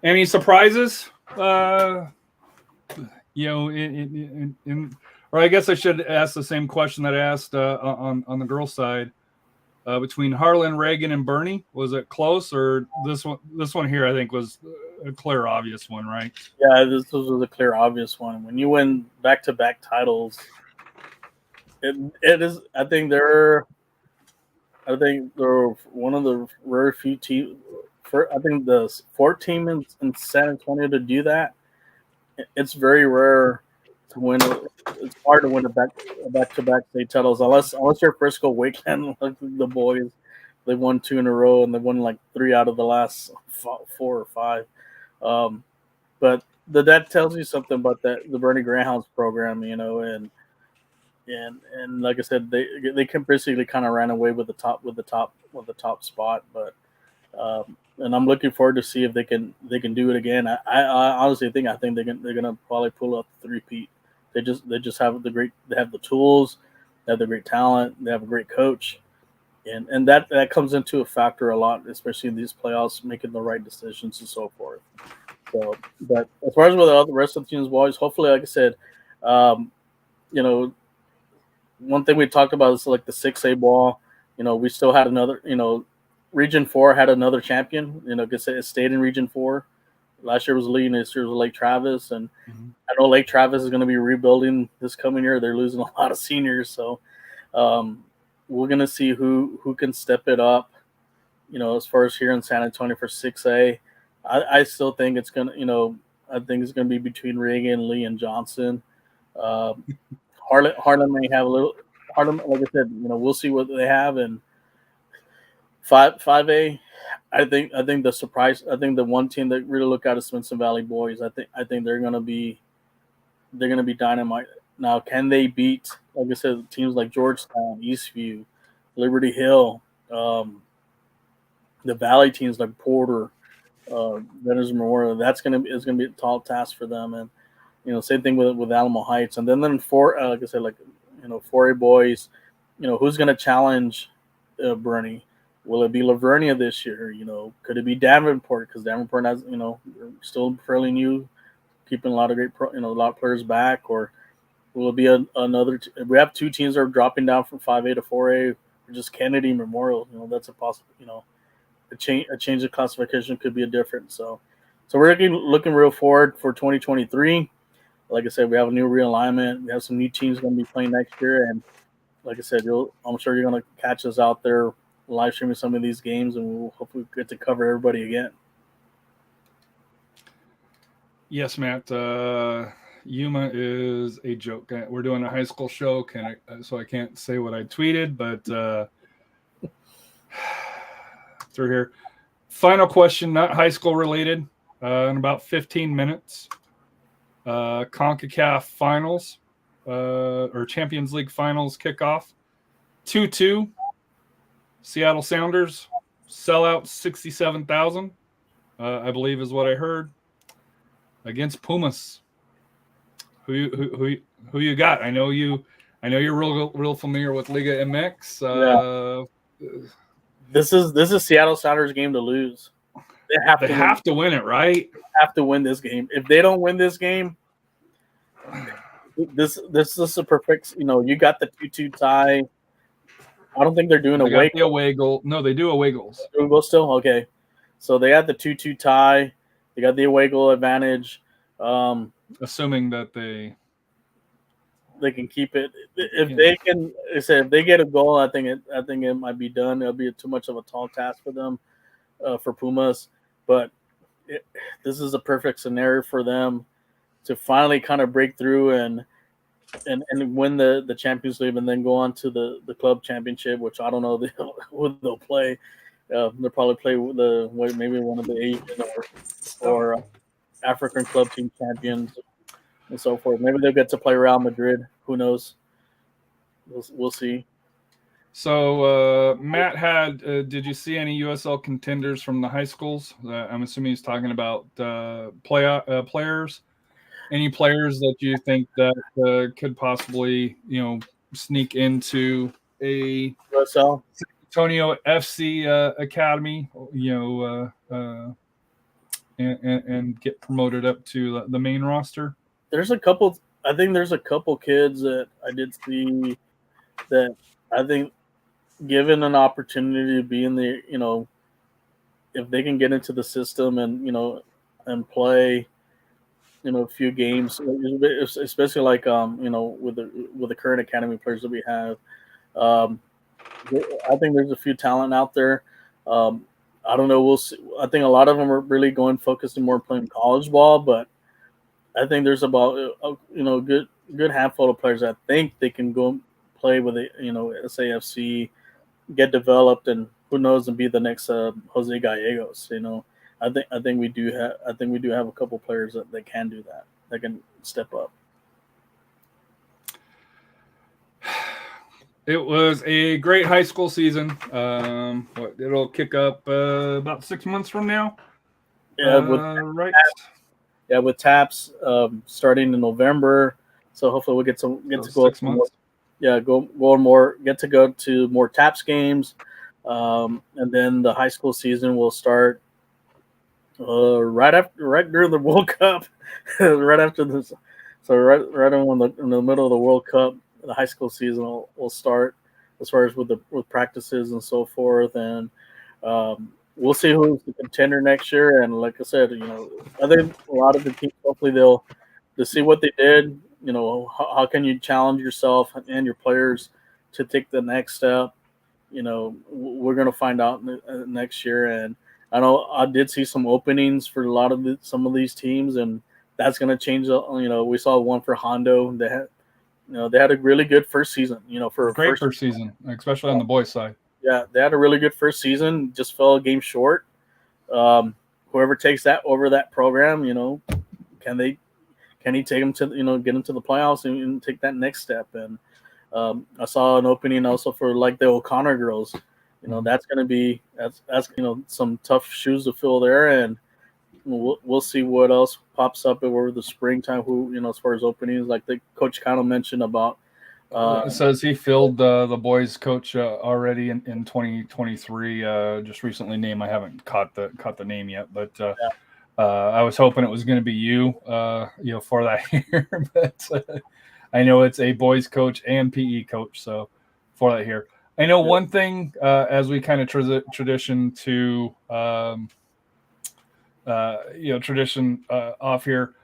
Any surprises? Or I guess I should ask the same question that I asked on the girls' side. Between Harlan, Reagan, and Bernie, was it close, or this one here I think was a clear, obvious one, right? Yeah, this was a clear, obvious one. When you win back-to-back titles, it is. I think they're one of the rare few teams. I think the fourth team in San Antonio to do that. It's very rare to win. It's hard to win a back-to-back state titles unless you're Frisco Wakeland, like the boys. They won 2 in a row, and they won like 3 out of the last 4 or 5. But that tells you something about the Bernie Greyhounds program, and like I said, they can basically kind of ran away with the top spot. But and I'm looking forward to see if they can do it again. I honestly think they're gonna probably pull up the three-peat. They just have they have the tools, they have the great talent, they have a great coach, and that comes into a factor a lot, especially in these playoffs, making the right decisions and so forth. So, but as far as with the rest of the teams, boys, hopefully, like I said, one thing we talked about is like the 6A ball. We still had another. Region 4 had another champion. Because it stayed in Region 4. Last year was Lee, and this year was Lake Travis. And I know Lake Travis is going to be rebuilding this coming year. They're losing a lot of seniors, so we're going to see who can step it up. As far as here in San Antonio for 6A, I still think it's going to. I think it's going to be between Reagan, Lee, and Johnson. Harlan may have a little. Harlan, like I said, we'll see what they have. And 5A, I think the surprise. I think the one team that really look out is Smithson Valley boys. I think they're gonna be dynamite. Now, can they beat, like I said, teams like Georgetown, Eastview, Liberty Hill, the Valley teams like Porter, Venice Memorial? It's gonna be a tall task for them. And Same thing with Alamo Heights, and then like I said, 4A boys. Who's going to challenge Bernie? Will it be Lavernia this year? Could it be Davenport? Because Davenport has, they're still fairly new, keeping a lot of a lot of players back. Or will it be another? We have two teams that are dropping down from 5A to 4A, or just Kennedy Memorial. That's a possible. A change of classification could be a difference. So we're looking real forward for 2023. Like I said, we have a new realignment. We have some new teams going to be playing next year, and like I said, I'm sure you're going to catch us out there live streaming some of these games, and we'll hopefully get to cover everybody again. Yes, Matt. Yuma is a joke. We're doing a high school show, so I can't say what I tweeted, but through here. Final question, not high school related. In about 15 minutes, CONCACAF finals or Champions League finals kickoff. 2-2. Seattle Sounders sell out 67,000, I believe is what I heard, against Pumas. Who you got? I know you're real familiar with Liga MX. This is Seattle Sounders game to lose. They have to win it, right? They have to win this game. If they don't win this game, this is a perfect. You got the 2-2 tie. I don't think they're doing away goal. No, they do away goals. Goal still? Okay. So they had the 2-2 tie. They got the away goal advantage. Assuming that they can keep it. If they get a goal, I think it might be done. It'll be too much of a tall task for them, for Pumas. But this is a perfect scenario for them to finally kind of break through and win the Champions League, and then go on to the club championship, which I don't know who they'll play. They'll probably play maybe one of the Asian or African club team champions and so forth. Maybe they'll get to play Real Madrid. Who knows? We'll see. So Matt did you see any USL contenders from the high schools? I'm assuming he's talking about players. Any players that you think that could possibly, sneak into a USL San Antonio FC academy, and get promoted up to the main roster? There's a couple. I think there's a couple kids that I did see that I think, given an opportunity to be in the, if they can get into the system and play, a few games, especially like with the current academy players that we have, I think there's a few talent out there. I don't know. We'll see. I think a lot of them are really focusing more on playing college ball, but I think there's about a good handful of players that think they can go play with SAFC, get developed, and who knows, and be the next Jose Gallegos. I think we do have a couple players that can do that can step up. It was a great high school season. It'll kick up about 6 months from now. Yeah, right. With TAPS starting in November, so hopefully we'll get to go 6 months. Get to go to more TAPS games, and then the high school season will start right during the World Cup, right after this. So right in the middle of the World Cup, the high school season will start, as far as with practices and so forth, and we'll see who's the contender next year. And like I said, I think a lot of the teams, hopefully they'll see what they did. How can you challenge yourself and your players to take the next step? We're going to find out next year. And I know I did see some openings for a lot of some of these teams, and that's going to change. We saw one for Hondo. They had a really good first season. For a great first season, especially on the boys' side. Yeah, they had a really good first season. Just fell a game short. Whoever takes that over that program, can he take them to get into the playoffs and take that next step? And I saw an opening also for like the O'Connor girls. That's going to be that's some tough shoes to fill there. And we'll see what else pops up over the springtime. Who as far as openings, like the coach kind of mentioned about. It says he filled the boys coach already in 2023. Just recently named. I haven't caught the name yet, but I was hoping it was going to be you for that here. But I know it's a boys coach and PE coach, so for that here. I know one thing as we kind of tradition to tradition off here.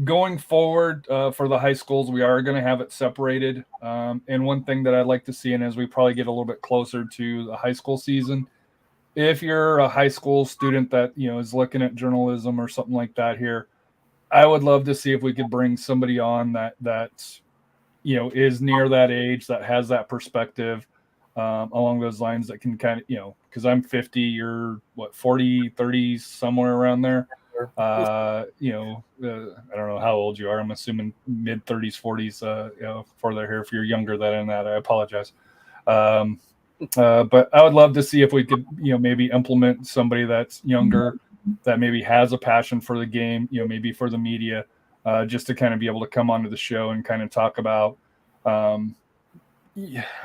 Going forward for the high schools, we are going to have it separated. And one thing that I'd like to see, and as we probably get a little bit closer to the high school season, if you're a high school student that is looking at journalism or something like that here, I would love to see if we could bring somebody on that is near that age, that has that perspective along those lines, that can kind of because I'm 50, you're what, 40, 30, somewhere around there. I don't know how old you are. I'm assuming mid 30s, 40s, further here. If you're younger than that, I apologize. But I would love to see if we could, maybe implement somebody that's younger, that maybe has a passion for the game, maybe for the media, just to kind of be able to come onto the show and kind of talk about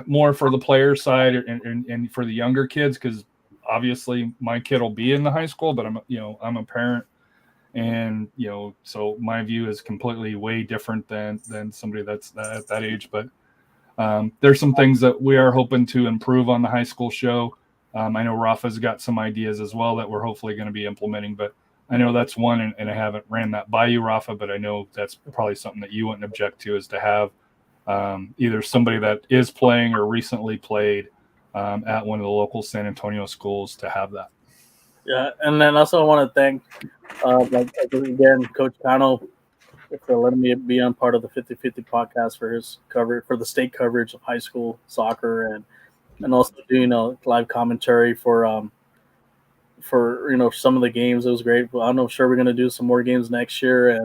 more for the player side and for the younger kids, because obviously my kid will be in the high school, but I'm a parent. And, so my view is completely way different than somebody that's at that age. But there's some things that we are hoping to improve on the high school show. I know Rafa's got some ideas as well that we're hopefully going to be implementing. But I know that's one, and I haven't ran that by you, Rafa, but I know that's probably something that you wouldn't object to, is to have either somebody that is playing or recently played at one of the local San Antonio schools to have that. Yeah, and then also I want to thank, again, Coach Cano for letting me be on part of the 50-50 podcast for his coverage, for the state coverage of high school soccer, and also doing live commentary for some of the games. It was great. I'm sure we're going to do some more games next year,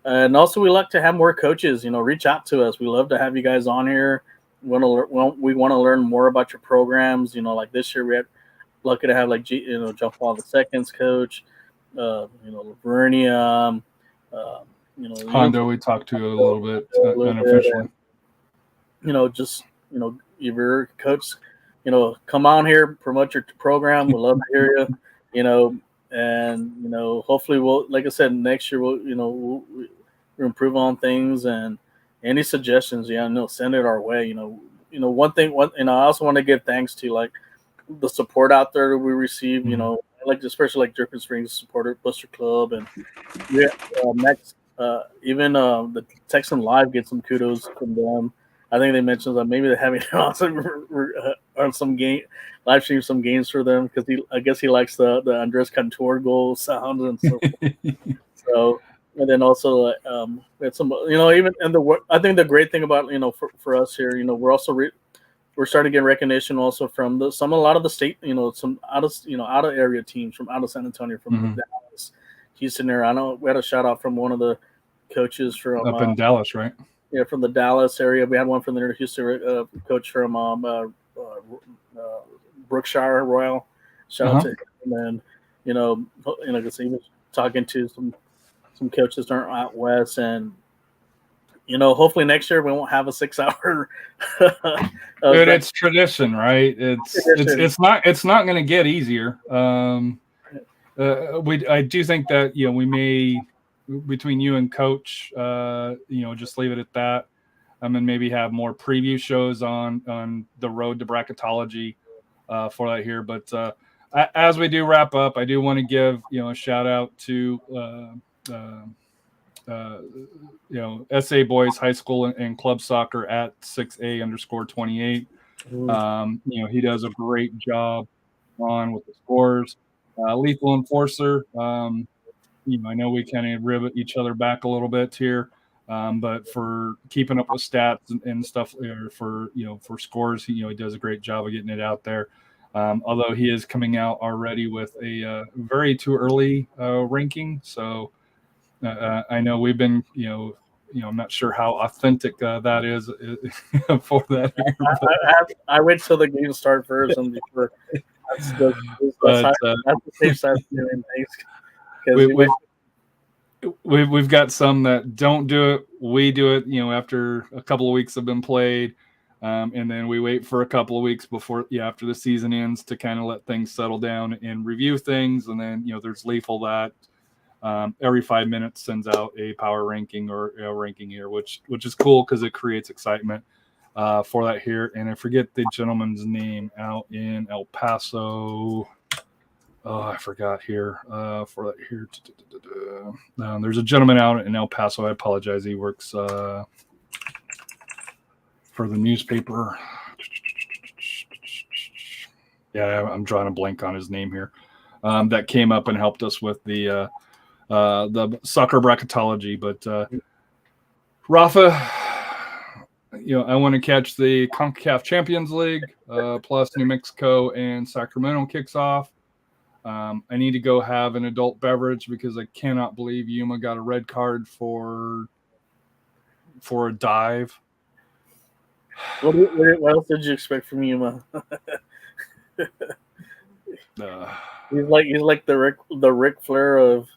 and also we like to have more coaches. Reach out to us. We love to have you guys on here. We want to learn more about your programs. Like this year we had. Lucky to have John Paul II's coach, Lavernia, Hondo. We talked to a little bit unofficially. If you're coach, come on here, promote your program. We'll love to hear you. And hopefully we'll, like I said, next year we'll improve on things, and any suggestions, send it our way. One thing, I also want to give thanks to the support out there that we receive, especially Dripping Springs supporter Buster Club, and even the Texan Live get some kudos from them. I think they mentioned that maybe they're having on some game live stream some games for them, because I guess he likes the Andres Cantor goal sounds and so forth. So, and then also we had some even, and I think the great thing about for us here, we're also we're starting to get recognition also from a lot of the state, some out of area teams from out of San Antonio, from Dallas, Houston area. I know we had a shout out from one of the coaches from up in Dallas, right? Yeah, from the Dallas area. We had one from the Houston coach from Brookshire Royal. Shout out to him. And because he was talking to some coaches that aren't out west, and hopefully next year we won't have a 6 hour. Dude, it's tradition, right? It's not going to get easier. I do think that we may, between you and Coach, just leave it at that, and maybe have more preview shows on the road to bracketology for that here. But as we do wrap up, I do want to give a shout out to SA Boys High School and Club Soccer at 6A_28. He does a great job with the scores. Lethal Enforcer. I know we kind of rib each other back a little bit here, but for keeping up with stats and stuff, for scores, he does a great job of getting it out there. Although he is coming out already with a very too early ranking, so. I know we've been, I'm not sure how authentic that is for that. I wait till the game start first, and before that's the safe side of doing things. We've got some that don't do it. We do it, after a couple of weeks have been played, and then we wait for a couple of weeks before, after the season ends to kind of let things settle down and review things. And then, there's Lethal that every 5 minutes sends out a power ranking or a ranking here, which is cool because it creates excitement for that here. And I forget the gentleman's name out in El Paso. Oh, I forgot here for that here. There's a gentleman out in El Paso. I apologize. He works for the newspaper. Yeah, I'm drawing a blank on his name here. That came up and helped us with the soccer bracketology. But Rafa, I want to catch the CONCACAF Champions League plus New Mexico and Sacramento kicks off. I need to go have an adult beverage because I cannot believe Yuma got a red card for a dive. What else did you expect from Yuma? He's like the Ric Flair of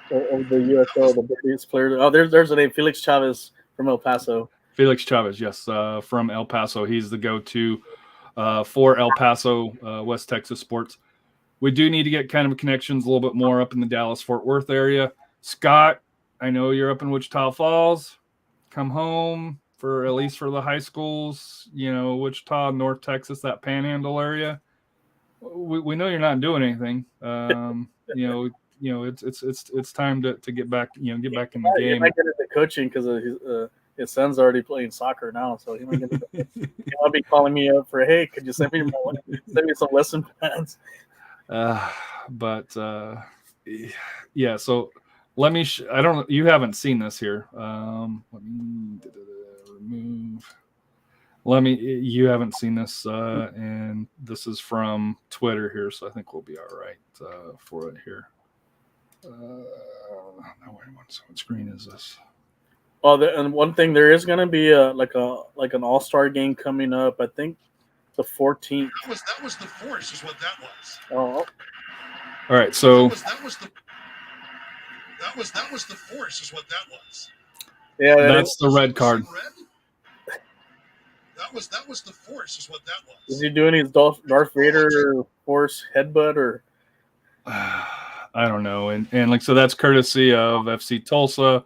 the USL, the biggest player. Oh, there's a name, Felix Chavez from El Paso. Felix Chavez, yes, from El Paso. He's the go-to for El Paso, West Texas sports. We do need to get kind of connections a little bit more up in the Dallas-Fort Worth area. Scott, I know you're up in Wichita Falls. Come home at least for the high schools, Wichita, North Texas, that panhandle area. We know you're not doing anything. It's time to get back, get back in the game. He might get into coaching because his son's already playing soccer now, so he might he'll be calling me up for, hey, could you send me some lesson plans? So let me I don't, you haven't seen this here. You haven't seen this, and this is from Twitter here, so I think we'll be all right for it here. What screen is this? Oh, and one thing, there is going to be like an all-star game coming up. I think the 14th. That was the force, is what that was. Oh. All right, so that was the force, is what that was. Yeah, that's the red card. That was the force, is what that was. Is he doing his Darth Vader force headbutt or? I don't know, and so that's courtesy of FC Tulsa.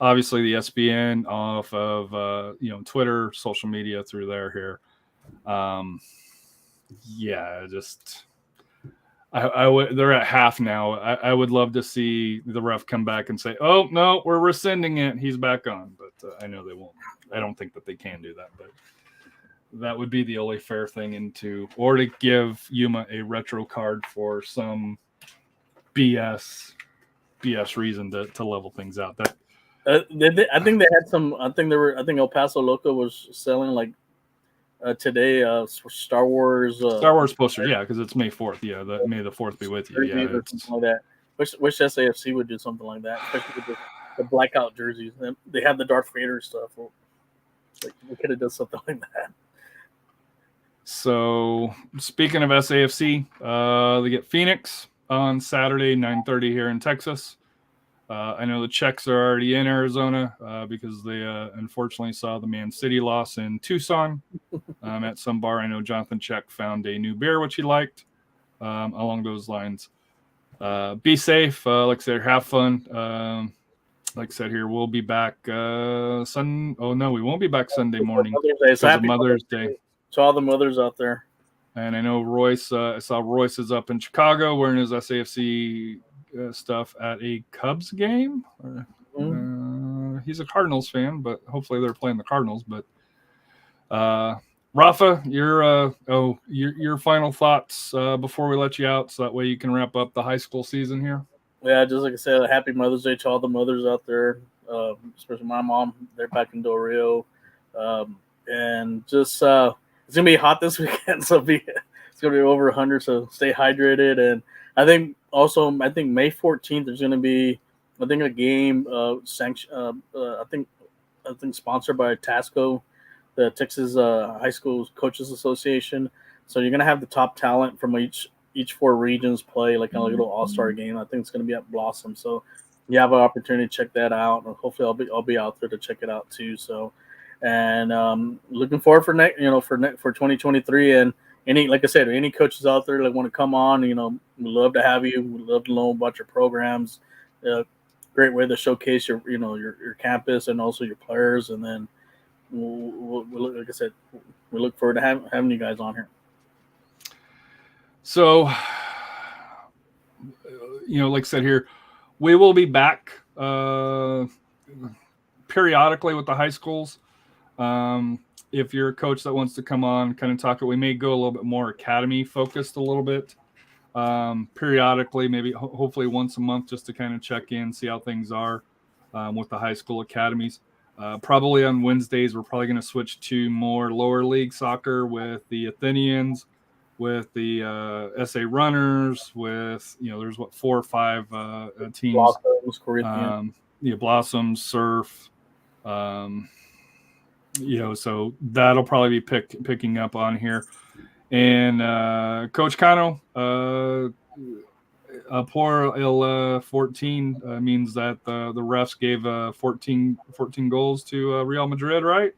Obviously, the SBN off of Twitter, social media through there here. They're at half now. I would love to see the ref come back and say, "Oh no, we're rescinding it. He's back on." But I know they won't. I don't think that they can do that. But that would be the only fair thing or to give Yuma a retro card for some BS reason to level things out. That. I think they had some. I think El Paso Loco was selling like today Star Wars posters. Yeah, because it's May 4th. Yeah, May the 4th be with you. Yeah, something like that. Wish SAFC would do something like that, especially with the blackout jerseys. They have the Darth Vader stuff. We could have done something like that. So speaking of SAFC, they get Phoenix on Saturday, 9:30 here in Texas. I know the Czechs are already in Arizona because they unfortunately saw the Man City loss in Tucson at some bar. I know Jonathan Czech found a new beer, which he liked along those lines. Be safe. Like I said, have fun. Like I said here, we'll be back we won't be back Sunday morning because of Mother's Day. To all the mothers out there. And I know Royce, I saw Royce is up in Chicago wearing his SAFC stuff at a Cubs game. He's a Cardinals fan, but hopefully they're playing the Cardinals. But Rafa, your final thoughts before we let you out, so that way you can wrap up the high school season here. Yeah, just like I said, a happy Mother's Day to all the mothers out there, especially my mom. They're back in Del Rio, and just it's gonna be hot this weekend, so it's gonna be over 100. So stay hydrated, and I think May 14th there's gonna be a game I think sponsored by TASCO, the Texas High School Coaches Association. So you're gonna have the top talent from each each 4 regions play like a little all-star game. I think it's going to be at Blossom. So you have an opportunity to check that out. And hopefully I'll be out there to check it out too. So, and looking forward for 2023. And like I said, any coaches out there that want to come on, we'd love to have you. We'd love to know about your programs. Great way to showcase your campus and also your players. And then we'll like I said, we look forward to having you guys on here. So, like I said here, we will be back periodically with the high schools. If you're a coach that wants to come on, kind of talk it, we may go a little bit more academy focused a little bit. Periodically, maybe hopefully once a month, just to kind of check in, see how things are with the high school academies. Probably on Wednesdays, we're probably going to switch to more lower league soccer with the Athenians, with the SA Runners, with there's 4 or 5 teams. Blossoms, Corinthian. Blossoms, Surf. So that'll probably be picking up on here. And Coach Cano, poor 14 means that the refs gave 14 goals to Real Madrid, right?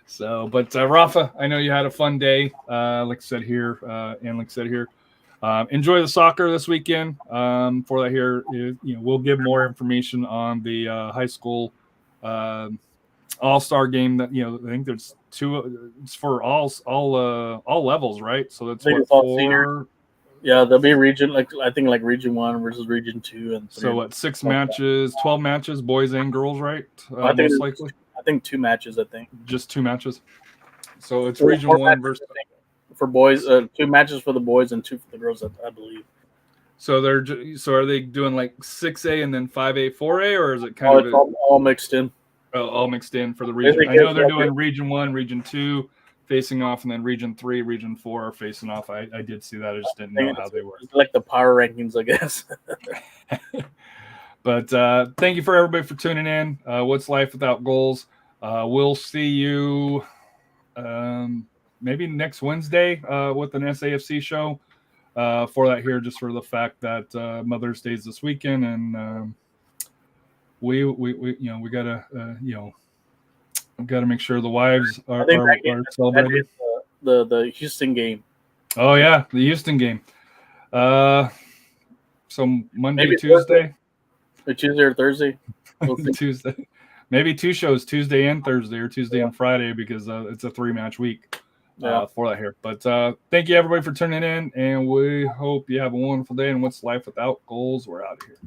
So, but Rafa, I know you had a fun day. Like I said here, enjoy the soccer this weekend. For that here, we'll give more information on the high school all-star game that I think there's 2. It's for all levels, right? So that's what 4. Senior. Yeah, there'll be region I think region 1 versus region 2 and 3. So what? 6 matches, 12 matches, boys and girls, right? I think most likely. I think 2 matches. I think just 2 matches. So it's region 1 versus for boys. 2 matches for the boys and 2 for the girls, I believe. So are they doing like 6A and then 5A, 4A, or is it kind of it's all mixed in? All mixed in for the region. I know they're doing region 1, region 2 facing off, and then region 3, region 4 are facing off. I did see that. I just didn't know how they were. Like the power rankings, I guess. But thank you for everybody for tuning in. What's life without goals? We'll see you maybe next Wednesday with an SAFC show. For that here, just for the fact that Mother's Day is this weekend, and we gotta make sure the wives are celebrating. The Houston game. Oh yeah, the Houston game. So Monday, maybe Tuesday. Tuesday or Thursday. Tuesday. Maybe 2 shows, Tuesday and Thursday, or Tuesday and Friday, because it's a 3-match week for that here. But thank you everybody for tuning in, and we hope you have a wonderful day. And what's life without goals? We're out of here.